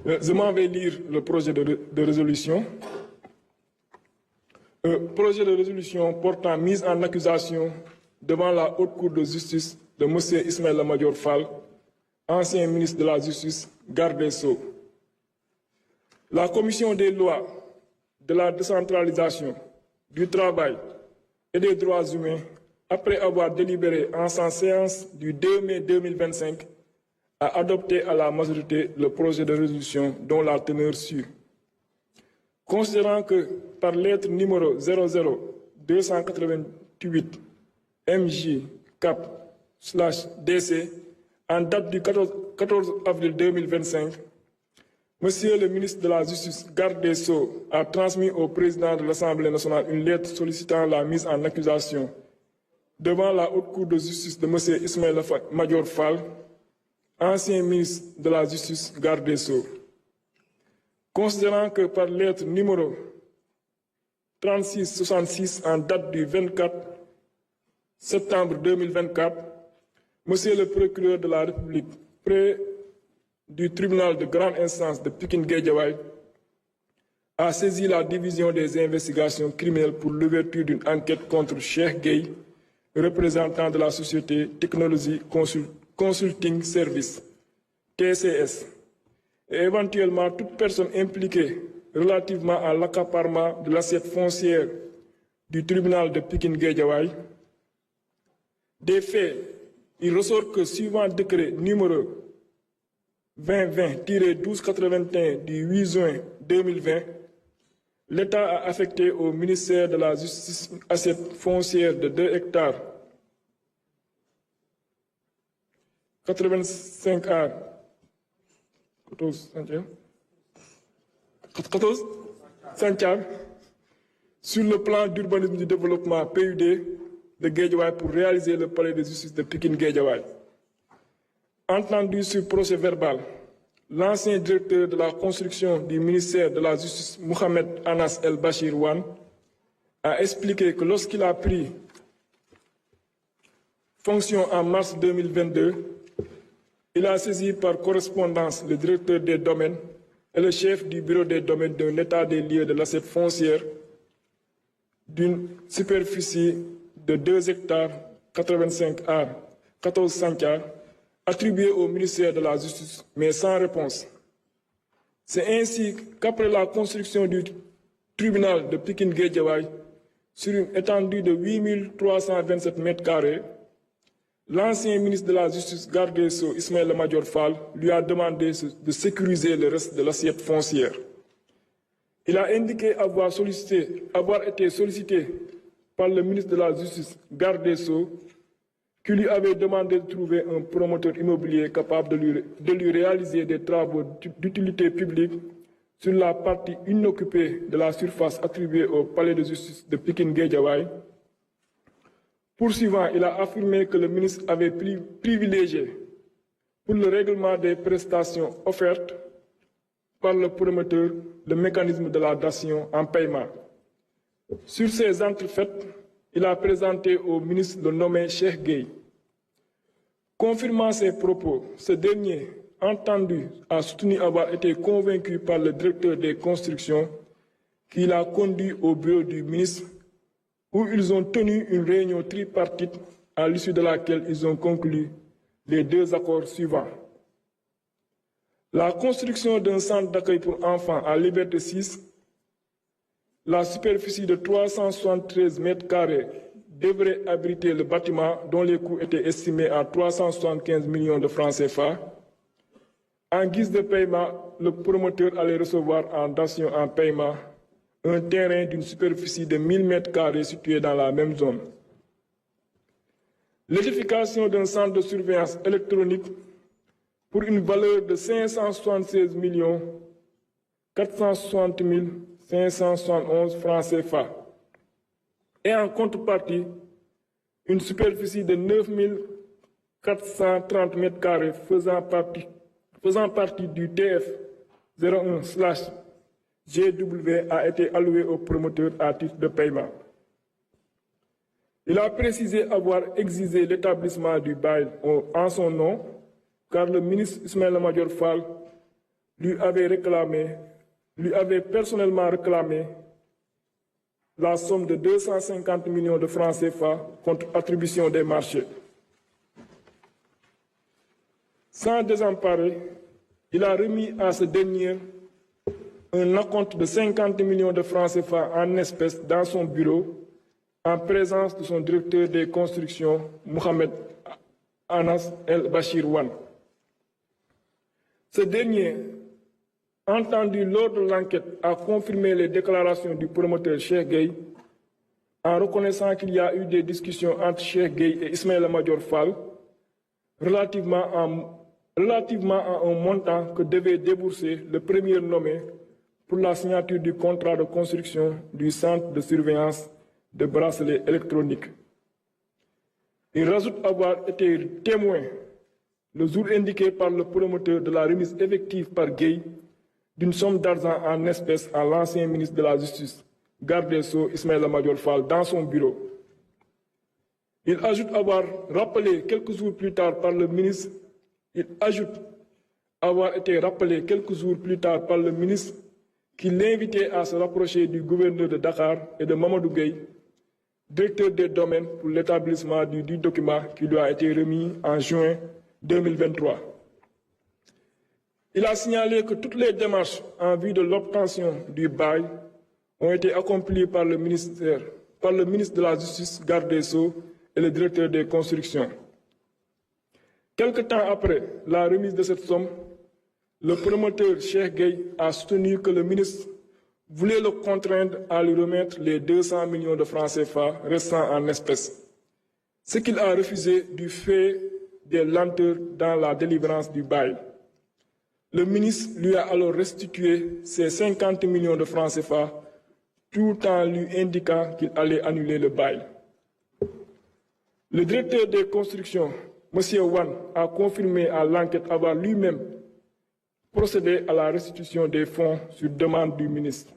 Je m'en vais lire le projet de résolution. Projet de résolution portant mise en accusation devant la Haute Cour de justice de M. Ismaïla Madior Fall, ancien ministre de la Justice, garde des Sceaux. La Commission des lois, de la décentralisation, du travail et des droits humains, après avoir délibéré en sa séance du 2 mai 2025, a adopté à la majorité le projet de résolution dont la teneur suit. Considérant que par lettre numéro 00288 MJ Cap/DC en date du 14 avril 2025, Monsieur le ministre de la Justice, garde des Sceaux, a transmis au président de l'Assemblée nationale une lettre sollicitant la mise en accusation devant la Haute Cour de justice de M. Ismaïla Madior Fall, ancien ministre de la Justice, garde des Sceaux. Considérant que par lettre numéro 3666 en date du 24 septembre 2024, Monsieur le procureur de la République, près du tribunal de grande instance de Pikine-Guédiawaye, a saisi la division des investigations criminelles pour l'ouverture d'une enquête contre Cheikh Gueye, représentant de la société Technologie Consulting Service, TCS, et éventuellement toute personne impliquée relativement à l'accaparement de l'assiette foncière du tribunal de Pikine-Guédiawaye. Des faits, il ressort que suivant décret numéro 2020-1281 du 8 juin 2020, l'État a affecté au ministère de la Justice une assiette foncière de 2 hectares 85 à 14 centièmes sur le plan d'urbanisme du développement PUD de Guédiawaye pour réaliser le palais de justice de Pikine-Guédiawaye. Entendu sur procès verbal, l'ancien directeur de la construction du ministère de la Justice, Mohamed Anas El Bachir Wan, a expliqué que lorsqu'il a pris fonction en mars 2022, il a saisi par correspondance le directeur des domaines et le chef du bureau des domaines d'un état des lieux de l'assiette foncière d'une superficie de 2 hectares 85 à 14 centièmes attribuée au ministère de la Justice, mais sans réponse. C'est ainsi qu'après la construction du tribunal de Pikine-Guédiawaye sur une étendue de 8327 mètres carrés, l'ancien ministre de la Justice, garde des Sceaux, Ismaïla Madior Fall, lui a demandé de sécuriser le reste de l'assiette foncière. Il a indiqué avoir été sollicité par le ministre de la Justice, garde des Sceaux, qui lui avait demandé de trouver un promoteur immobilier capable de lui réaliser des travaux d'utilité publique sur la partie inoccupée de la surface attribuée au palais de justice de Pikine-Guédiawaye. Poursuivant, il a affirmé que le ministre avait privilégié pour le règlement des prestations offertes par le promoteur le mécanisme de la datation en paiement. Sur ces entrefaites, il a présenté au ministre le nommé Cheikh Gueye. Confirmant ses propos, ce dernier, entendu, a soutenu avoir été convaincu par le directeur des constructions qui l'a conduit au bureau du ministre où ils ont tenu une réunion tripartite à l'issue de laquelle ils ont conclu les 2 accords suivants. La construction d'un centre d'accueil pour enfants à Liberté 6, la superficie de 373 mètres carrés devrait abriter le bâtiment dont les coûts étaient estimés à 375 millions de francs CFA. En guise de paiement, le promoteur allait recevoir en dation en paiement un terrain d'une superficie de 1000 mètres carrés situé dans la même zone. L'édification d'un centre de surveillance électronique pour une valeur de 576 460 571 francs CFA. Et en contrepartie, une superficie de 9 430 mètres carrés faisant partie du TF 01/GW a été allouée au promoteur à titre de paiement. Il a précisé avoir exigé l'établissement du bail en son nom, car le ministre Ismaïla Madior Fall lui avait personnellement réclamé la somme de 250 millions de francs CFA contre attribution des marchés. Sans désemparer, il a remis à ce dernier un acompte de 50 millions de francs CFA en espèces dans son bureau, en présence de son directeur des constructions, Mohamed Anas El Bachir Wan. Ce dernier, entendu lors de l'enquête, a confirmé les déclarations du promoteur Cheikh Gueye en reconnaissant qu'il y a eu des discussions entre Cheikh Gueye et Ismaïla Madior Fall relativement à un montant que devait débourser le premier nommé pour la signature du contrat de construction du centre de surveillance de bracelets électroniques. Il rajoute avoir été témoin le jour indiqué par le promoteur de la remise effective par Gueye d'une somme d'argent en espèces à l'ancien ministre de la Justice, garde des Sceaux Ismaïla Madior Fall, dans son bureau. Il ajoute avoir rappelé quelques jours plus tard par le ministre qui l'invitait à se rapprocher du gouverneur de Dakar et de Mamadou Gueye, directeur des domaines, pour l'établissement du document qui lui a été remis en juin 2023. Il a signalé que toutes les démarches en vue de l'obtention du bail ont été accomplies par le ministre de la Justice, garde des Sceaux et le directeur des constructions. Quelque temps après la remise de cette somme, le promoteur Cheikh Gueye a soutenu que le ministre voulait le contraindre à lui remettre les 200 millions de francs CFA restants en espèces, ce qu'il a refusé du fait des lenteurs dans la délivrance du bail. Le ministre lui a alors restitué ses 50 millions de francs CFA tout en lui indiquant qu'il allait annuler le bail. Le directeur des constructions, M. Wan, a confirmé à l'enquête avoir lui-même procédé à la restitution des fonds sur demande du ministre.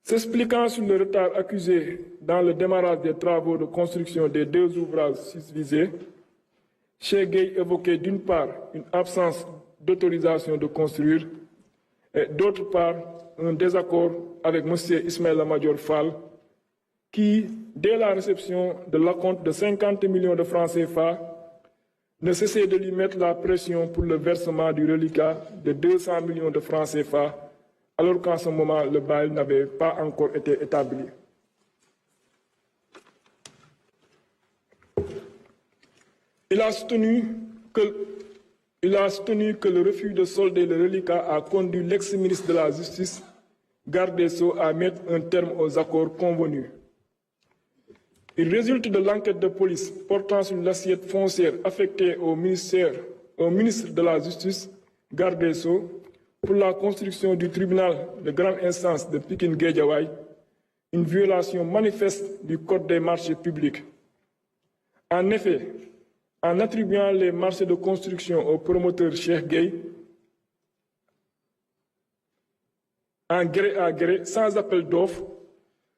S'expliquant sur le retard accusé dans le démarrage des travaux de construction des 2 ouvrages susvisés, Cheikh Gueye évoquait d'une part une absence d'autorisation de construire et d'autre part un désaccord avec M. Ismaïla Madior Fall qui, dès la réception de l'acompte de 50 millions de francs CFA, ne cessait de lui mettre la pression pour le versement du reliquat de 200 millions de francs CFA, alors qu'en ce moment, le bail n'avait pas encore été établi. Il a soutenu que le refus de solder le reliquat a conduit l'ex-ministre de la Justice, garde des Sceaux, à mettre un terme aux accords convenus. Il résulte de l'enquête de police portant sur l'assiette foncière affectée au ministre de la Justice, garde des Sceaux, pour la construction du tribunal de grande instance de Pikine-Guédiawaye, une violation manifeste du Code des marchés publics. En effet, en attribuant les marchés de construction au promoteur Cheikh Gueye, en gré à gré, sans appel d'offres,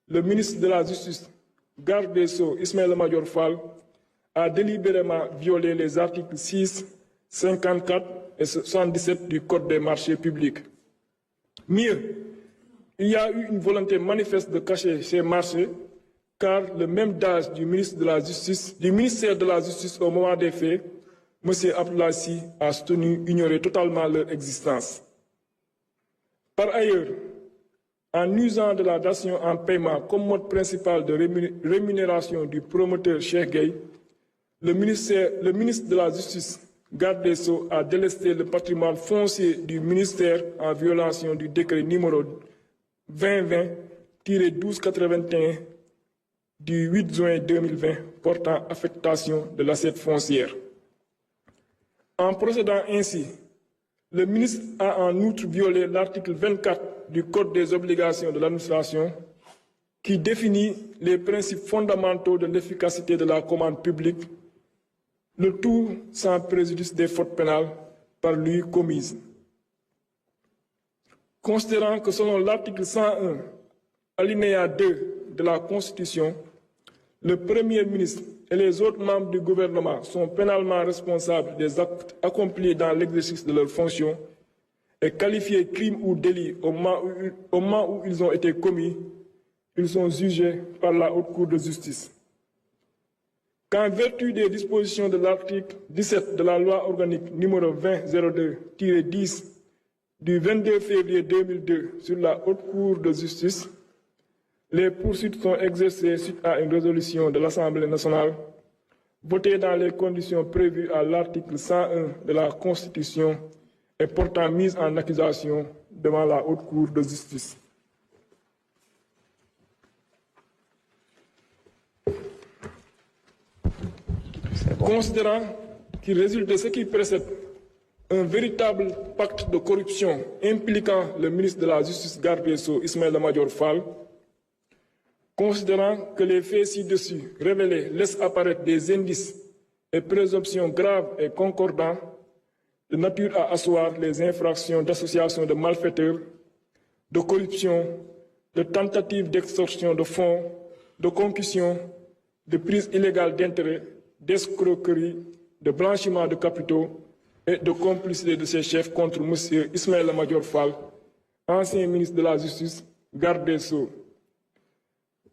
le ministre de la Justice, garde des Sceaux Ismaïla Madior Fall, a délibérément violé les articles 6, 54 et 77 du Code des marchés publics. Mieux, il y a eu une volonté manifeste de cacher ces marchés car le même DAGE du ministère de la Justice au moment des faits, M. Abdoulaye Sy a soutenu ignorer totalement leur existence. Par ailleurs, en usant de la dation en paiement comme mode principal de rémunération du promoteur Cheikh Gueye, le ministre de la Justice, garde des Sceaux, a délesté le patrimoine foncier du ministère en violation du décret numéro 2020-1281 du 8 juin 2020 portant affectation de l'assiette foncière. En procédant ainsi, le ministre a en outre violé l'article 24 du Code des obligations de l'administration qui définit les principes fondamentaux de l'efficacité de la commande publique, le tout sans préjudice des fautes pénales par lui commises. Considérant que selon l'article 101, alinéa 2 de la Constitution, le Premier ministre et les autres membres du gouvernement sont pénalement responsables des actes accomplis dans l'exercice de leurs fonctions et qualifiés crimes ou délits au moment où ils ont été commis, ils sont jugés par la Haute Cour de justice. Qu'en vertu des dispositions de l'article 17 de la loi organique numéro 2002-10 du 22 février 2002 sur la Haute Cour de justice, les poursuites sont exercées suite à une résolution de l'Assemblée nationale votée dans les conditions prévues à l'article 101 de la Constitution et portant mise en accusation devant la Haute Cour de justice. Considérant qu'il résulte de ce qui précède un véritable pacte de corruption impliquant le ministre de la Justice, garde des Sceaux, Ismaïla Madior Fall, considérant que les faits ci-dessus révélés laissent apparaître des indices et présomptions graves et concordants de nature à asseoir les infractions d'association de malfaiteurs, de corruption, de tentative d'extorsion de fonds, de concussion, de prise illégale d'intérêts, d'escroquerie, de blanchiment de capitaux et de complicité de ses chefs contre M. Ismaïla Madior Fall, ancien ministre de la Justice, garde des Sceaux.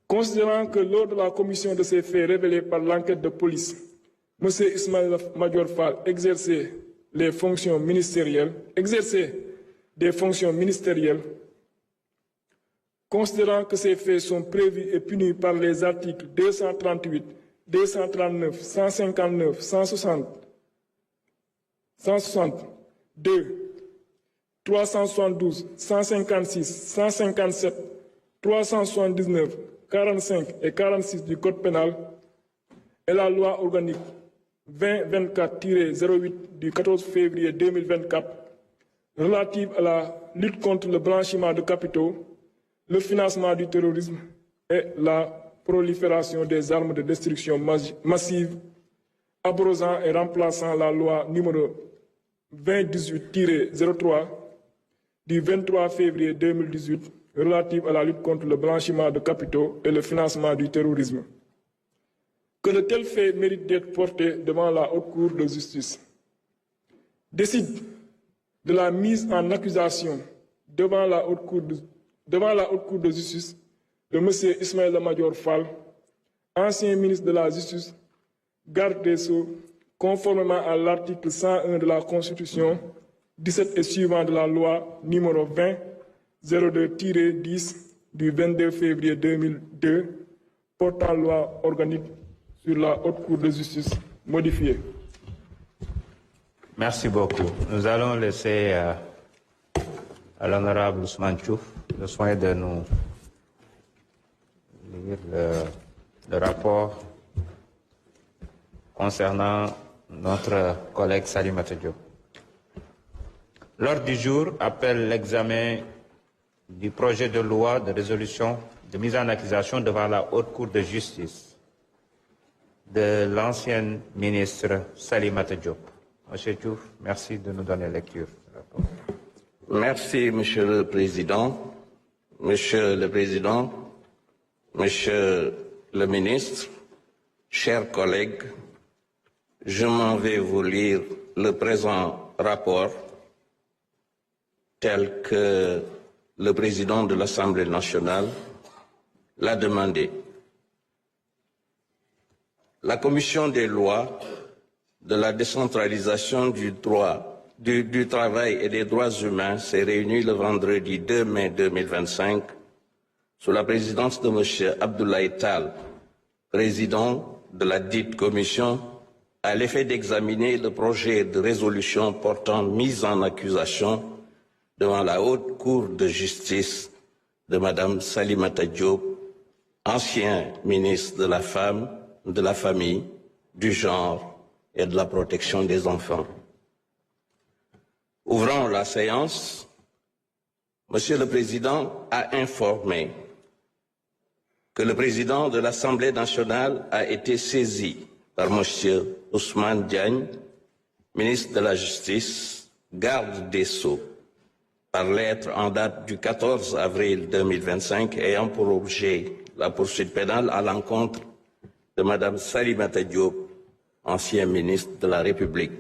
Considérant que lors de la commission de ces faits révélés par l'enquête de police, M. Ismaïla Madior Fall exerçait des fonctions ministérielles, considérant que ces faits sont prévus et punis par les articles 238, 239, 159, 160, 2, 372, 156, 157, 379, 45 et 46 du Code pénal et la loi organique 2024-08 du 14 février 2024 relative à la lutte contre le blanchiment de capitaux, le financement du terrorisme et la prolifération des armes de destruction massive, abrogant et remplaçant la loi numéro 2018-03 du 23 février 2018 relative à la lutte contre le blanchiment de capitaux et le financement du terrorisme. Que de tels faits méritent d'être portés devant la Haute Cour de justice. Décide de la mise en accusation devant la Haute Cour de justice de M. Ismaïla Madior Fall, ancien ministre de la Justice, garde des Sceaux, conformément à l'article 101 de la Constitution, 17 et suivant de la loi numéro 20-02-10 du 22 février 2002, portant loi organique sur la Haute Cour de justice modifiée. Merci beaucoup. Nous allons laisser à l'honorable Ousmane Chouf le soin de nous lire le rapport concernant notre collègue Salimata Diop. L'ordre du jour appelle l'examen du projet de loi de résolution de mise en accusation devant la Haute Cour de justice de l'ancienne ministre Salimata Diop. Monsieur Diouf, merci de nous donner lecture. Merci, Monsieur le Président. Monsieur le Président, Monsieur le Ministre, chers collègues, je m'en vais vous lire le présent rapport tel que le Président de l'Assemblée nationale l'a demandé. la Commission des lois, de la décentralisation du travail et des droits humains s'est réunie le vendredi 2 mai 2025 sous la présidence de M. Abdoulaye Tall, président de la dite commission, à l'effet d'examiner le projet de résolution portant mise en accusation devant la Haute Cour de justice de Mme Salimata Diop, ancien ministre de la Femme, de la Famille, du Genre et de la Protection des enfants. Ouvrant la séance, Monsieur le Président a informé que le Président de l'Assemblée nationale a été saisi par M. Ousmane Diagne, ministre de la Justice, garde des Sceaux, par lettre en date du 14 avril 2025 ayant pour objet la poursuite pénale à l'encontre de Mme Salimata Diop, ancien ministre de la République.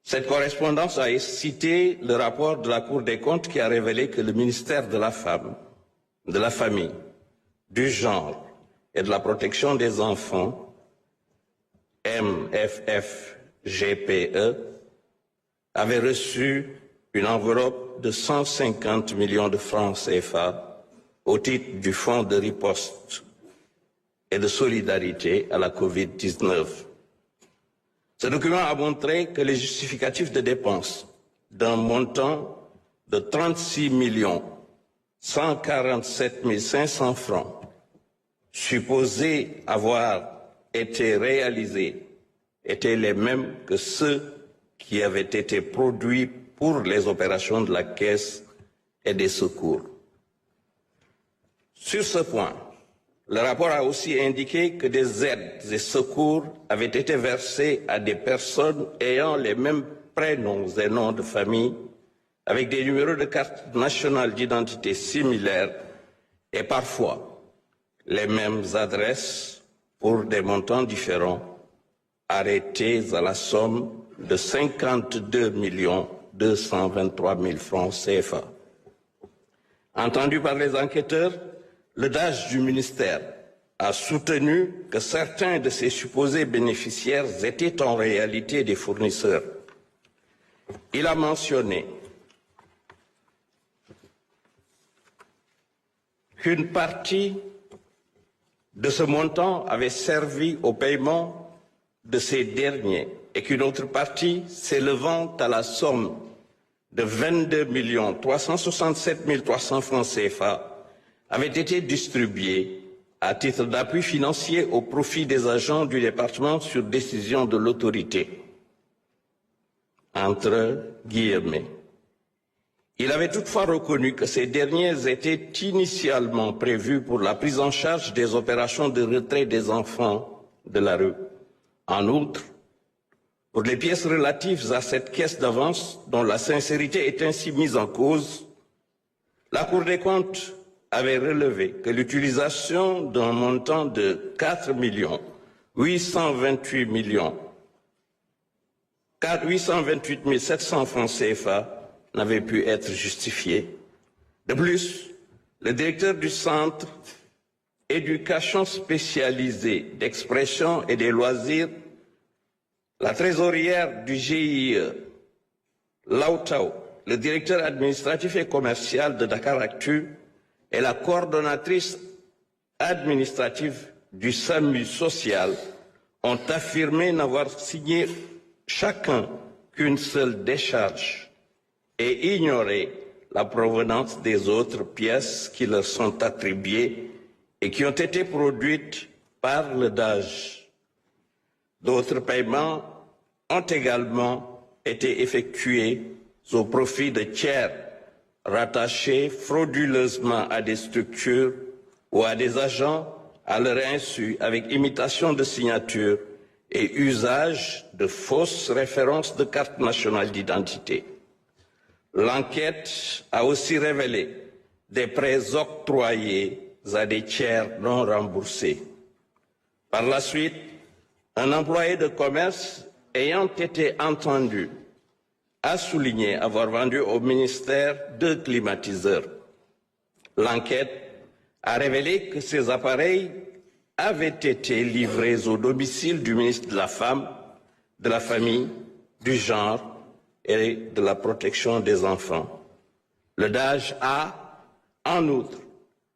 Cette correspondance a cité le rapport de la Cour des comptes qui a révélé que le ministère de la Femme, de la Famille, du Genre et de la Protection des enfants, MFFGPE, avait reçu une enveloppe de 150 millions de francs CFA au titre du Fonds de riposte et de solidarité à la Covid-19. Ce document a montré que les justificatifs de dépenses d'un montant de 36 147 500 francs supposés avoir été réalisés étaient les mêmes que ceux qui avaient été produits pour les opérations de la Caisse et des secours. Sur ce point, le rapport a aussi indiqué que des aides et secours avaient été versés à des personnes ayant les mêmes prénoms et noms de famille, avec des numéros de carte nationale d'identité similaires et parfois les mêmes adresses pour des montants différents, arrêtés à la somme de 52 223 000 francs CFA. Entendu par les enquêteurs, le DAGE du ministère a soutenu que certains de ces supposés bénéficiaires étaient en réalité des fournisseurs. Il a mentionné qu'une partie de ce montant avait servi au paiement de ces derniers et qu'une autre partie, s'élevant à la somme de 22 367 300 francs CFA, avait été distribuée à titre d'appui financier au profit des agents du département sur décision de l'autorité. Entre guillemets. Il avait toutefois reconnu que ces derniers étaient initialement prévus pour la prise en charge des opérations de retrait des enfants de la rue. En outre, pour les pièces relatives à cette caisse d'avance, dont la sincérité est ainsi mise en cause, la Cour des comptes avait relevé que l'utilisation d'un montant de 4 828 700 francs CFA n'avait pu être justifiée. De plus, le directeur du centre éducation spécialisée d'expression et des loisirs, la trésorière du GIE, Lautau, le directeur administratif et commercial de Dakaractu et la coordonnatrice administrative du SAMU social ont affirmé n'avoir signé chacun qu'une seule décharge et ignoré la provenance des autres pièces qui leur sont attribuées et qui ont été produites par le DAGE. D'autres paiements ont également été effectués au profit de tiers rattachés frauduleusement à des structures ou à des agents à leur insu avec imitation de signature et usage de fausses références de carte nationale d'identité. L'enquête a aussi révélé des prêts octroyés à des tiers non remboursés. Par la suite, un employé de commerce ayant été entendu a souligné avoir vendu au ministère 2 climatiseurs. L'enquête a révélé que ces appareils avaient été livrées au domicile du ministre de la Femme, de la Famille, du Genre et de la Protection des enfants. Le DAGE a, en outre,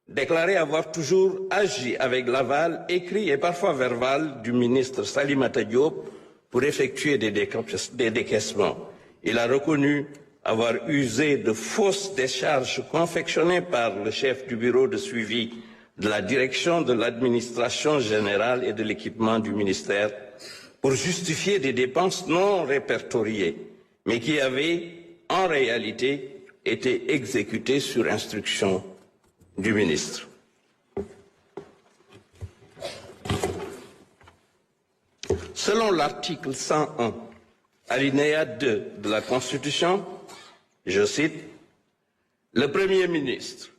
déclaré avoir toujours agi avec l'aval écrit et parfois verbal du ministre Salimata Diop pour effectuer des décaissements. Il a reconnu avoir usé de fausses décharges confectionnées par le chef du bureau de suivi de la direction de l'administration générale et de l'équipement du ministère pour justifier des dépenses non répertoriées, mais qui avaient en réalité été exécutées sur instruction du ministre. Selon l'article 101, alinéa 2 de la Constitution, je cite, « Le Premier ministre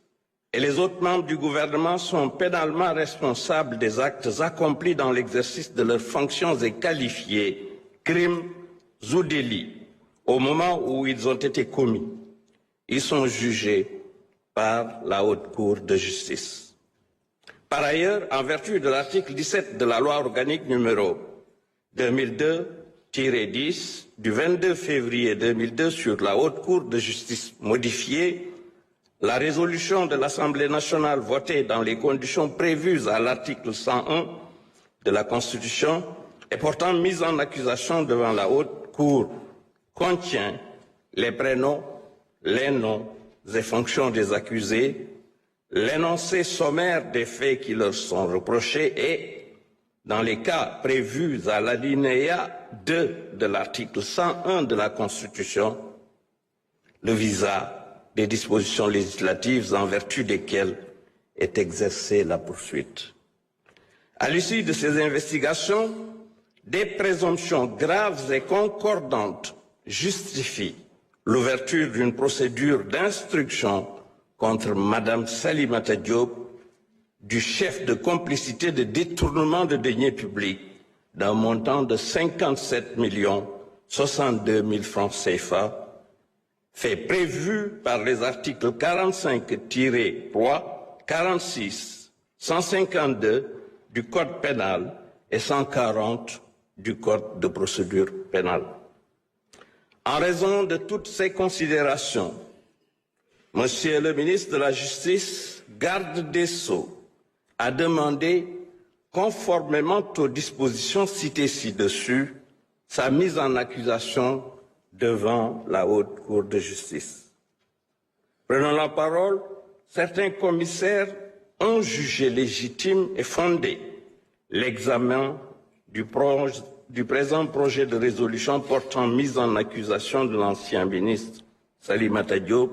et les autres membres du gouvernement sont pénalement responsables des actes accomplis dans l'exercice de leurs fonctions et qualifiés crimes ou délits au moment où ils ont été commis. Ils sont jugés par la Haute Cour de justice. » Par ailleurs, en vertu de l'article 17 de la loi organique numéro 2002-10 du 22 février 2002 sur la Haute Cour de justice modifiée, la résolution de l'Assemblée nationale votée dans les conditions prévues à l'article 101 de la Constitution et portant mise en accusation devant la Haute Cour contient les prénoms, les noms et fonctions des accusés, l'énoncé sommaire des faits qui leur sont reprochés et, dans les cas prévus à l'alinéa 2 de l'article 101 de la Constitution, le visa des dispositions législatives en vertu desquelles est exercée la poursuite. À l'issue de ces investigations, des présomptions graves et concordantes justifient l'ouverture d'une procédure d'instruction contre Madame Salimata Diop du chef de complicité de détournement de deniers publics d'un montant de 57 062 000 francs CFA, fait prévu par les articles 45-3, 46, 152 du Code pénal et 140 du Code de procédure pénale. En raison de toutes ces considérations, Monsieur le ministre de la Justice, garde des Sceaux, a demandé, conformément aux dispositions citées ci-dessus, sa mise en accusation devant la Haute Cour de justice. Prenant la parole, certains commissaires ont jugé légitime et fondé l'examen du présent projet de résolution portant mise en accusation de l'ancien ministre Salimata Diop,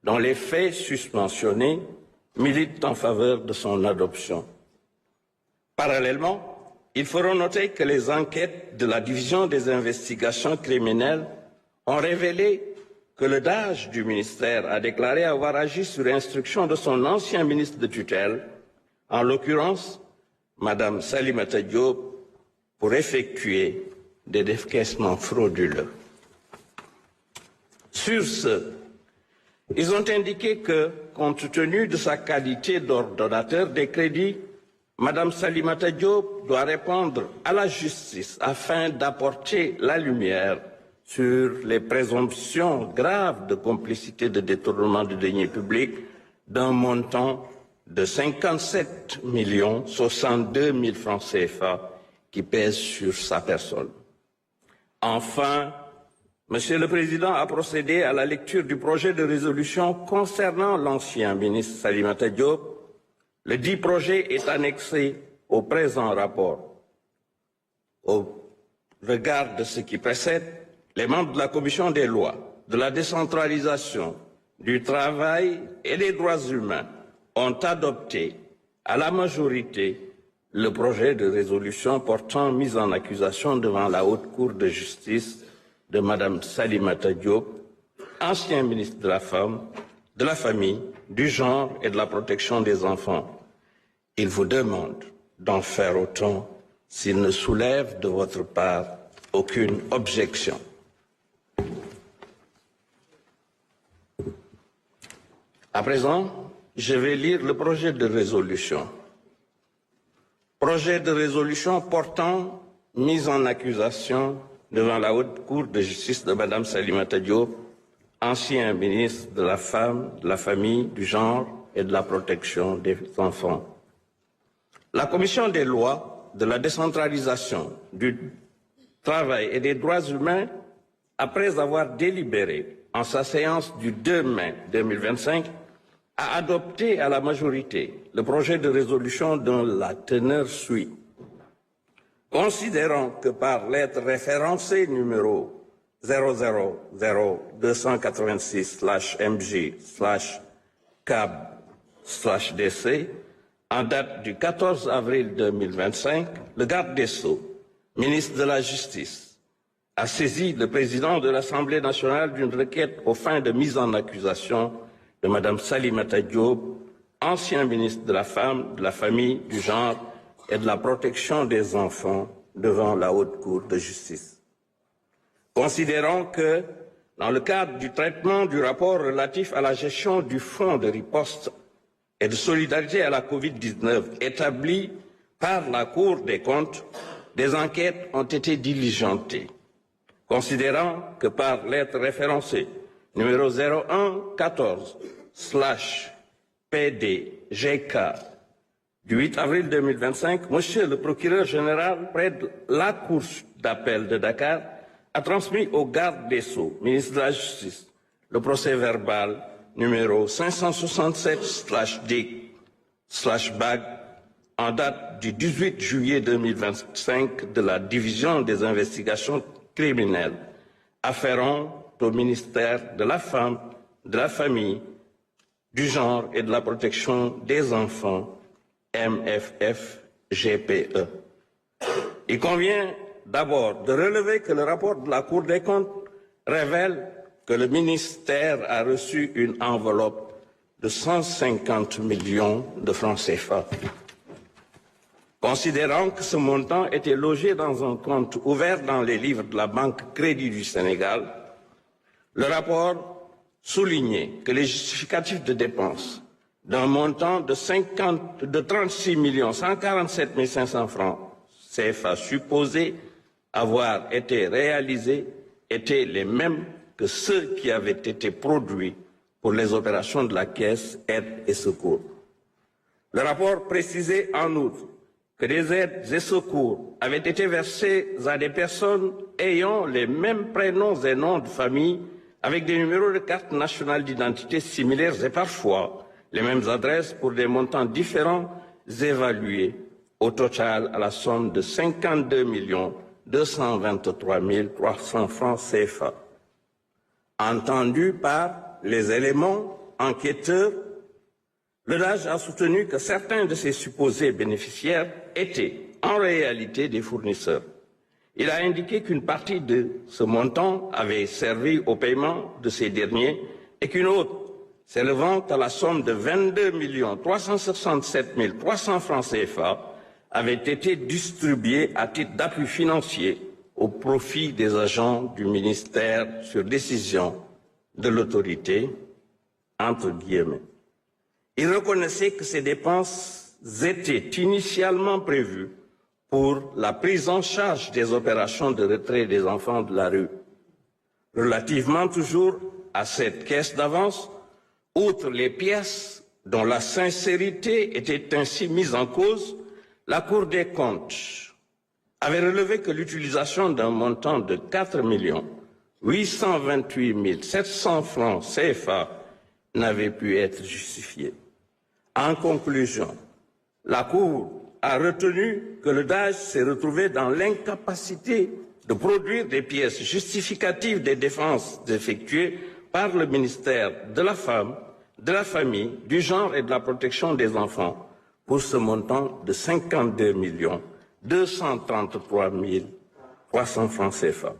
dont les faits susmentionnés militent en faveur de son adoption. Parallèlement, il faut noter que les enquêtes de la division des investigations criminelles ont révélé que le DAGE du ministère a déclaré avoir agi sur instruction de son ancien ministre de tutelle, en l'occurrence Madame Salimata Diop, pour effectuer des décaissements frauduleux. Sur ce, ils ont indiqué que, compte tenu de sa qualité d'ordonnateur des crédits, Madame Salimata Diop doit répondre à la justice afin d'apporter la lumière sur les présomptions graves de complicité de détournement de deniers publics d'un montant de 57 062 000 francs CFA qui pèsent sur sa personne. Enfin, Monsieur le Président a procédé à la lecture du projet de résolution concernant l'ancien ministre Salimata Diop. Le dit projet est annexé au présent rapport. Au regard de ce qui précède, les membres de la Commission des lois, de la décentralisation, du travail et des droits humains ont adopté à la majorité le projet de résolution portant mise en accusation devant la Haute Cour de justice de Madame Salimata Diop, ancien ministre de la Femme, de la Famille, du Genre et de la Protection des enfants. Il vous demande d'en faire autant s'il ne soulève de votre part aucune objection. À présent, je vais lire le projet de résolution projet de résolution portant mise en accusation devant la Haute Cour de justice de Mme Salimata Diop, ancien ministre de la Femme, de la Famille, du Genre et de la Protection des enfants. La Commission des lois, de la décentralisation, du travail et des droits humains, après avoir délibéré en sa séance du 2 mai 2025, a adopté à la majorité le projet de résolution dont la teneur suit. Considérant que par lettre référencée numéro 000-286/MJ/CAB/DC, en date du 14 avril 2025, le garde des Sceaux, ministre de la Justice, a saisi le président de l'Assemblée nationale d'une requête aux fins de mise en accusation de Mme Salimata Diop, ancien ministre de la Femme, de la Famille, du Genre et de la Protection des enfants devant la Haute Cour de justice. Considérant que, dans le cadre du traitement du rapport relatif à la gestion du Fonds de riposte et de solidarité à la Covid-19 établi par la Cour des comptes, des enquêtes ont été diligentées. Considérant que par lettre référencée numéro 0114/PDGK du 8 avril 2025, Monsieur le procureur général près de la Cour d'appel de Dakar a transmis au garde des Sceaux, ministre de la Justice, le procès-verbal numéro 567/D/BAG en date du 18 juillet 2025 de la Division des investigations criminelles afférentes au ministère de la Femme, de la Famille, du Genre et de la Protection des enfants, MFF-GPE. Il convient d'abord de relever que le rapport de la Cour des comptes révèle que le ministère a reçu une enveloppe de 150 millions de francs CFA. Considérant que ce montant était logé dans un compte ouvert dans les livres de la Banque Crédit du Sénégal, le rapport soulignait que les justificatifs de dépenses d'un montant de 36 147 500 francs CFA supposés avoir été réalisés étaient les mêmes que ceux qui avaient été produits pour les opérations de la Caisse Aide et Secours. Le rapport précisait en outre que des aides et secours avaient été versés à des personnes ayant les mêmes prénoms et noms de famille avec des numéros de carte nationale d'identité similaires et parfois les mêmes adresses pour des montants différents évalués au total à la somme de 52 223 300 francs CFA. Entendu par les éléments enquêteurs, le DAGE a soutenu que certains de ces supposés bénéficiaires étaient en réalité des fournisseurs. Il a indiqué qu'une partie de ce montant avait servi au paiement de ces derniers et qu'une autre, s'élevant à la somme de 22 367 300 francs CFA, avait été distribuée à titre d'appui financier au profit des agents du ministère sur décision de l'autorité, entre guillemets. Il reconnaissait que ces dépenses étaient initialement prévues pour la prise en charge des opérations de retrait des enfants de la rue. Relativement toujours à cette caisse d'avance, outre les pièces dont la sincérité était ainsi mise en cause, la Cour des comptes avait relevé que l'utilisation d'un montant de 4 828 700 francs CFA n'avait pu être justifiée. En conclusion, la Cour a retenu que le DAGE s'est retrouvé dans l'incapacité de produire des pièces justificatives des défenses effectuées par le ministère de la Femme, de la Famille, du Genre et de la Protection des enfants pour ce montant de 52 233 300 francs CFA.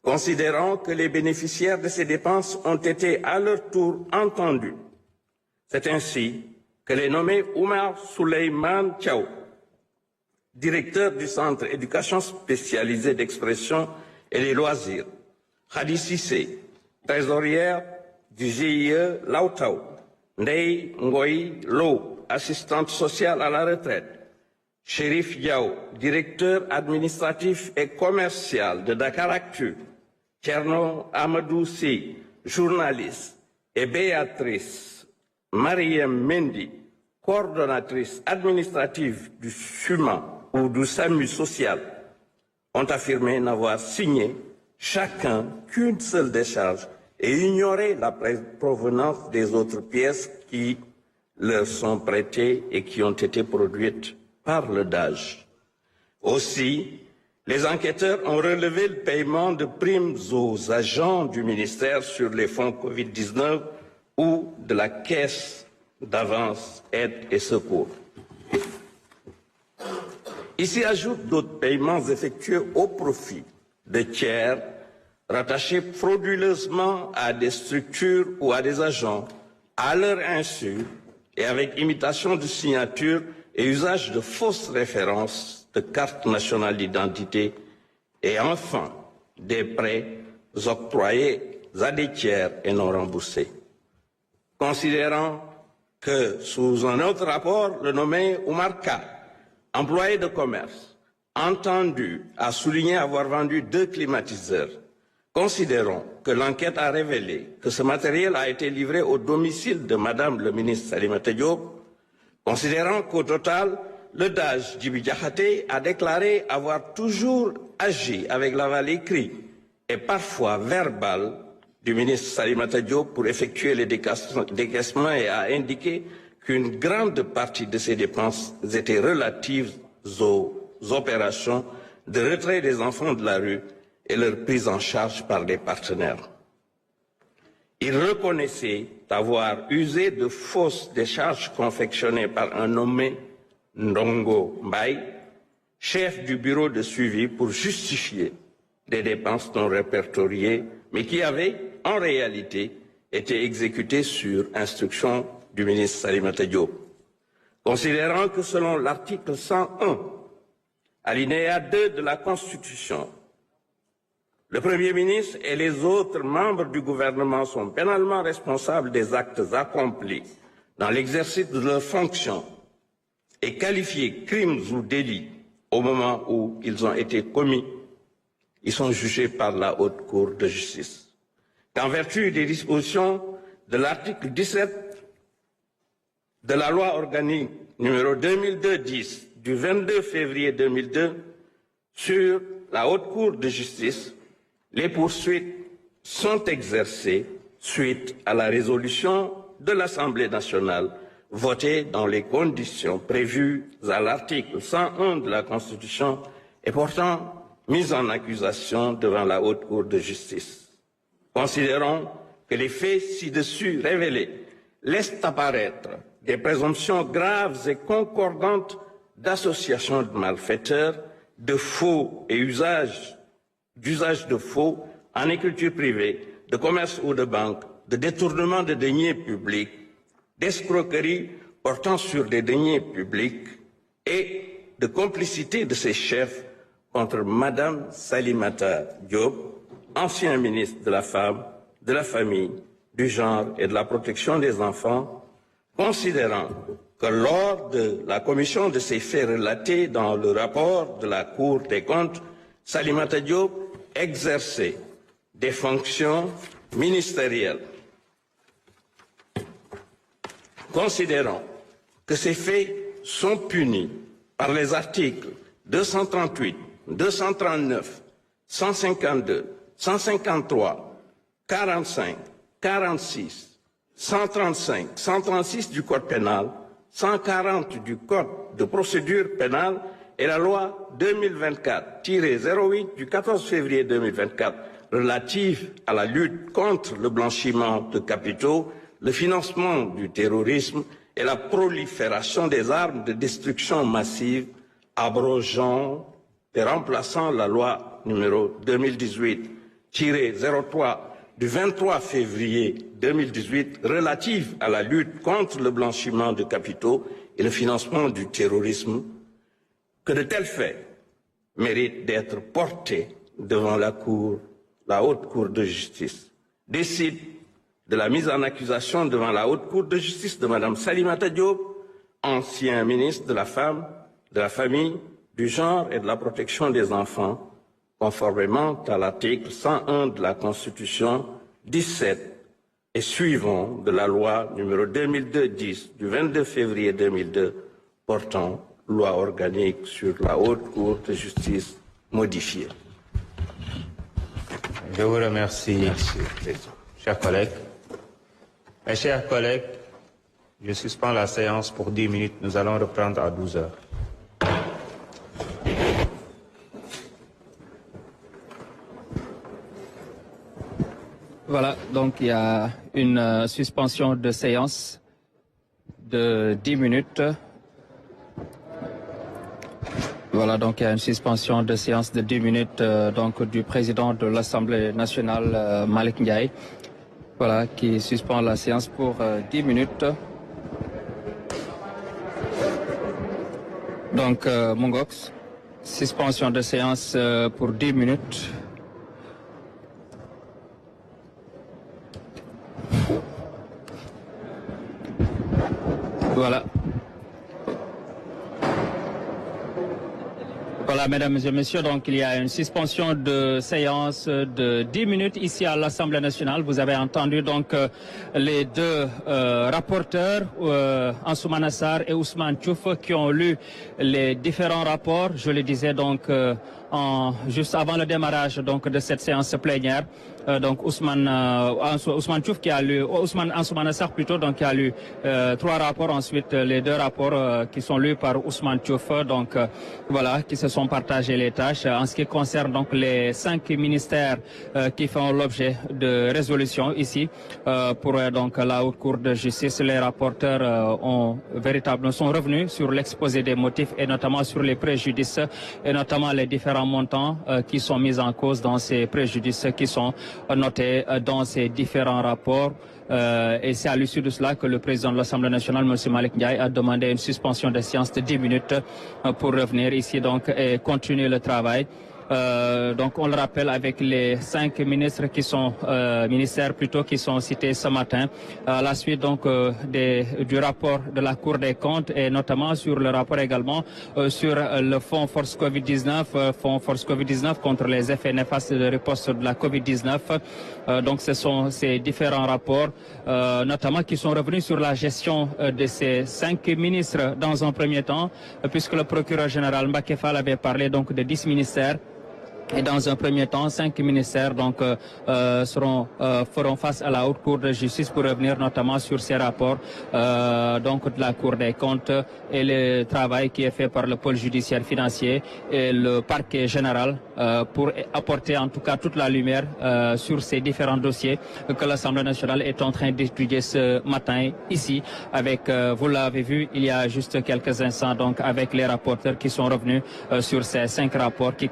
Considérant que les bénéficiaires de ces dépenses ont été à leur tour entendus, c'est ainsi que les nommés Oumar Souleymane Thiaw, directeur du Centre éducation spécialisée d'expression et des loisirs, Khadi Sissé, trésorière du GIE Lautau, Ndei Ngoy Lo, assistante sociale à la retraite, Chérif Yao, directeur administratif et commercial de Dakaractu, Thierno Amadou Sy, journaliste, et Béatrice Mariem Mendy, coordonnatrice administrative du SUMA ou du SAMU social, ont affirmé n'avoir signé chacun qu'une seule décharge et ignoré la provenance des autres pièces qui leur sont prêtées et qui ont été produites par le DAGE. Aussi, les enquêteurs ont relevé le paiement de primes aux agents du ministère sur les fonds Covid-19 ou de la caisse d'avance aide et secours. Ici ajoutent d'autres paiements effectués au profit de tiers rattachés frauduleusement à des structures ou à des agents, à leur insu et avec imitation de signature et usage de fausses références de cartes nationales d'identité et enfin des prêts octroyés à des tiers et non remboursés. Considérant que sous un autre rapport, le nommé Oumar K, employé de commerce, entendu a souligné avoir vendu 2 climatiseurs. Considérons que l'enquête a révélé que ce matériel a été livré au domicile de Madame le ministre Salimata Diop, considérant qu'au total, le DAGE Djibi Diakhaté a déclaré avoir toujours agi avec l'aval écrit et parfois verbal du ministre Salimata Diop pour effectuer les décaissements et a indiqué qu'une grande partie de ces dépenses étaient relatives aux opérations de retrait des enfants de la rue et leur prise en charge par des partenaires. Il reconnaissait avoir usé de fausses décharges confectionnées par un nommé Ndongo Mbaye, chef du bureau de suivi, pour justifier des dépenses non répertoriées, mais qui avaient en réalité été exécutées sur instruction du ministre Salimata Diop. Considérant que selon l'article 101, alinéa 2 de la Constitution, le Premier ministre et les autres membres du gouvernement sont pénalement responsables des actes accomplis dans l'exercice de leurs fonctions et qualifiés crimes ou délits au moment où ils ont été commis, ils sont jugés par la Haute Cour de justice. Qu'en vertu des dispositions de l'article 17 de la loi organique numéro 2002-10 du 22 février 2002 sur la Haute Cour de justice, les poursuites sont exercées suite à la résolution de l'Assemblée nationale votée dans les conditions prévues à l'article 101 de la Constitution et portant mise en accusation devant la Haute Cour de justice. Considérons que les faits ci-dessus révélés laissent apparaître des présomptions graves et concordantes d'associations de malfaiteurs, de faux et d'usage de faux en écriture privée, de commerce ou de banque, de détournement de deniers publics, d'escroquerie portant sur des deniers publics et de complicité de ses chefs contre Madame Salimata Diop, ancien ministre de la Femme, de la Famille, du Genre et de la Protection des enfants, considérant que lors de la commission de ces faits relatés dans le rapport de la Cour des comptes, Salimata Diop exerçait des fonctions ministérielles. Considérant que ces faits sont punis par les articles 238, 239, 152, 153, 45, 46, 135, 136 du Code pénal, 140 du Code de procédure pénale et la loi 2024-08 du 14 février 2024 relative à la lutte contre le blanchiment de capitaux, le financement du terrorisme et la prolifération des armes de destruction massive, abrogeant et remplaçant la loi numéro 2018-03 du 23 février 2018 relative à la lutte contre le blanchiment de capitaux et le financement du terrorisme, que de tels faits méritent d'être portés devant la Haute Cour de justice. Décide de la mise en accusation devant la Haute Cour de justice de Mme Salimata Diop, ancien ministre de la Femme, de la famille, du genre et de la protection des enfants, conformément à l'article 101 de la Constitution 17 et suivant de la loi numéro 2002-10 du 22 février 2002 portant loi organique sur la Haute Cour de justice modifiée. Je vous remercie, chers collègues. Mes chers collègues, je suspends la séance pour 10 minutes. Nous allons reprendre à 12 heures. Voilà, donc il y a une suspension de séance de 10 minutes. Voilà, donc il y a une suspension de séance de 10 minutes donc du président de l'Assemblée nationale, Malick Ndiaye. Voilà, qui suspend la séance pour 10 minutes. Donc, Mongox, suspension de séance pour 10 minutes. Voilà. Voilà, mesdames et messieurs, donc il y a une suspension de séance de 10 minutes ici à l'Assemblée nationale. Vous avez entendu donc les deux rapporteurs, Ansoumana Sarr et Ousmane Diouf, qui ont lu les différents rapports. Je le disais donc juste avant le démarrage donc de cette séance plénière. Donc Ousmane Diouf qui a lu, Ansoumana Sarr plutôt, donc qui a lu 3 rapports. Ensuite les 2 rapports qui sont lus par Ousmane Diouf, donc voilà, qui se sont partagés les tâches. En ce qui concerne donc les 5 ministères qui font l'objet de résolution ici pour donc la Haute Cour de justice, les rapporteurs sont revenus sur l'exposé des motifs et notamment sur les préjudices et notamment les différents montants qui sont mis en cause dans ces préjudices qui sont notés dans ces différents rapports. Et c'est à l'issue de cela que le président de l'Assemblée nationale, M. Malick Ndiaye, a demandé une suspension de séance de 10 minutes pour revenir ici donc et continuer le travail. Donc on le rappelle avec les 5 ministres qui sont ministères plutôt qui sont cités ce matin à la suite donc du rapport de la Cour des comptes et notamment sur le rapport également sur le fonds Force Covid-19 contre les effets néfastes de riposte de la Covid-19. Donc ce sont ces différents rapports notamment qui sont revenus sur la gestion de ces 5 ministres dans un premier temps, puisque le procureur général Mbacké Fall avait parlé donc de 10 ministères. Et dans un premier temps, 5 ministères donc feront face à la Haute Cour de justice pour revenir notamment sur ces rapports donc de la Cour des comptes et le travail qui est fait par le pôle judiciaire financier et le parquet général pour apporter en tout cas toute la lumière sur ces différents dossiers que l'Assemblée nationale est en train d'étudier ce matin ici avec, vous l'avez vu il y a juste quelques instants, donc avec les rapporteurs qui sont revenus sur ces 5 rapports qui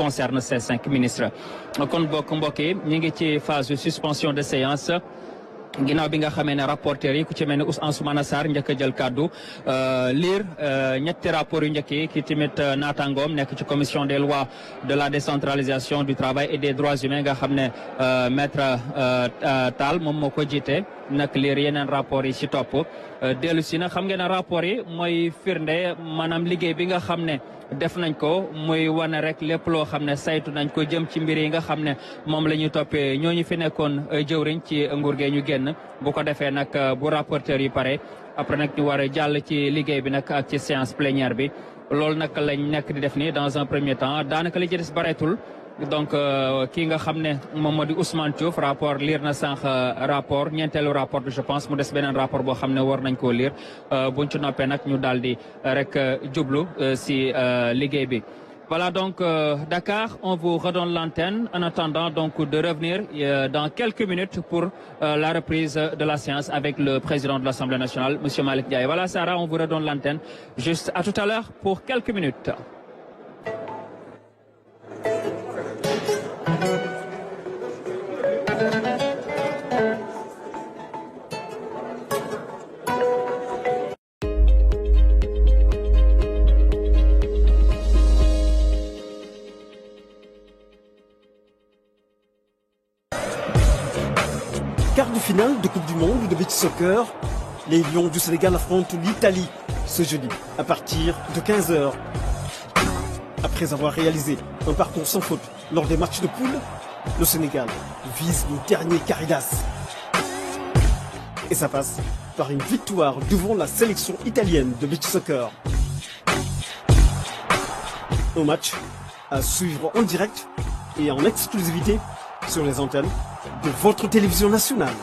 concerne ces 5 ministres. kon mbokk yi ñu ngi ci phase de suspension de séance ginnaaw bi nga xamee ne rapporteurs yi ku ci mel ne Ansoumana Sarr njëkk a jël kàddu lire ñetti rapports yu njëkk yi ki tamit naataangoom nekk ci commission des lois de la décentralisation du travail et des droits humains nga xam ne maître Tall moom moo ko jiite nag lire yeneen rapports yi ci topp dellu si na xam ngeen ne rapports yi mooy firnde maanaam liggéey bi nga xam ne def nañ ko muy wane rek lépp loo xam ne saytu nañ ko jëm ci mbir yi nga xam ne moom la ñu toppee ñooñu fi nekkoon jëwriñ ci nguur gee ñu génn bu ko defee nag bu rapporteur yi pare après nag ñu war a jàll ci liggéey bi nag ak ci séance plénière bi loolu nag lañ nekk di def ni dans un premier temps daanaka li ci des bareetul. Donc kii nga xam ne moom moo di Ousmane Diouf rapport lire na sànq rapport ñeenteelu rapport bi je pense mu des beneen rapport boo xam ne war nañ koo lire buñ ci noppee nag ñu daal di rek jublu si liggéey bi. Voilà donc Dakar, on vous redonne l'antenne en attendant donc de revenir dans quelques minutes pour la reprise de la séance avec le président de l'Assemblée nationale, M. Malick Ndiaye. Voilà Sarah, on vous redonne l'antenne juste à tout à l'heure pour quelques minutes. Quart de finale de Coupe du Monde de beach soccer, les Lions du Sénégal affrontent l'Italie. ce jeudi à partir de 15h. Après avoir réalisé un parcours sans faute lors des matchs de poule, le Sénégal vise le dernier Caridas. Et ça passe par une victoire devant la sélection italienne de beach soccer. Un match à suivre en direct et en exclusivité sur les antennes de votre télévision nationale.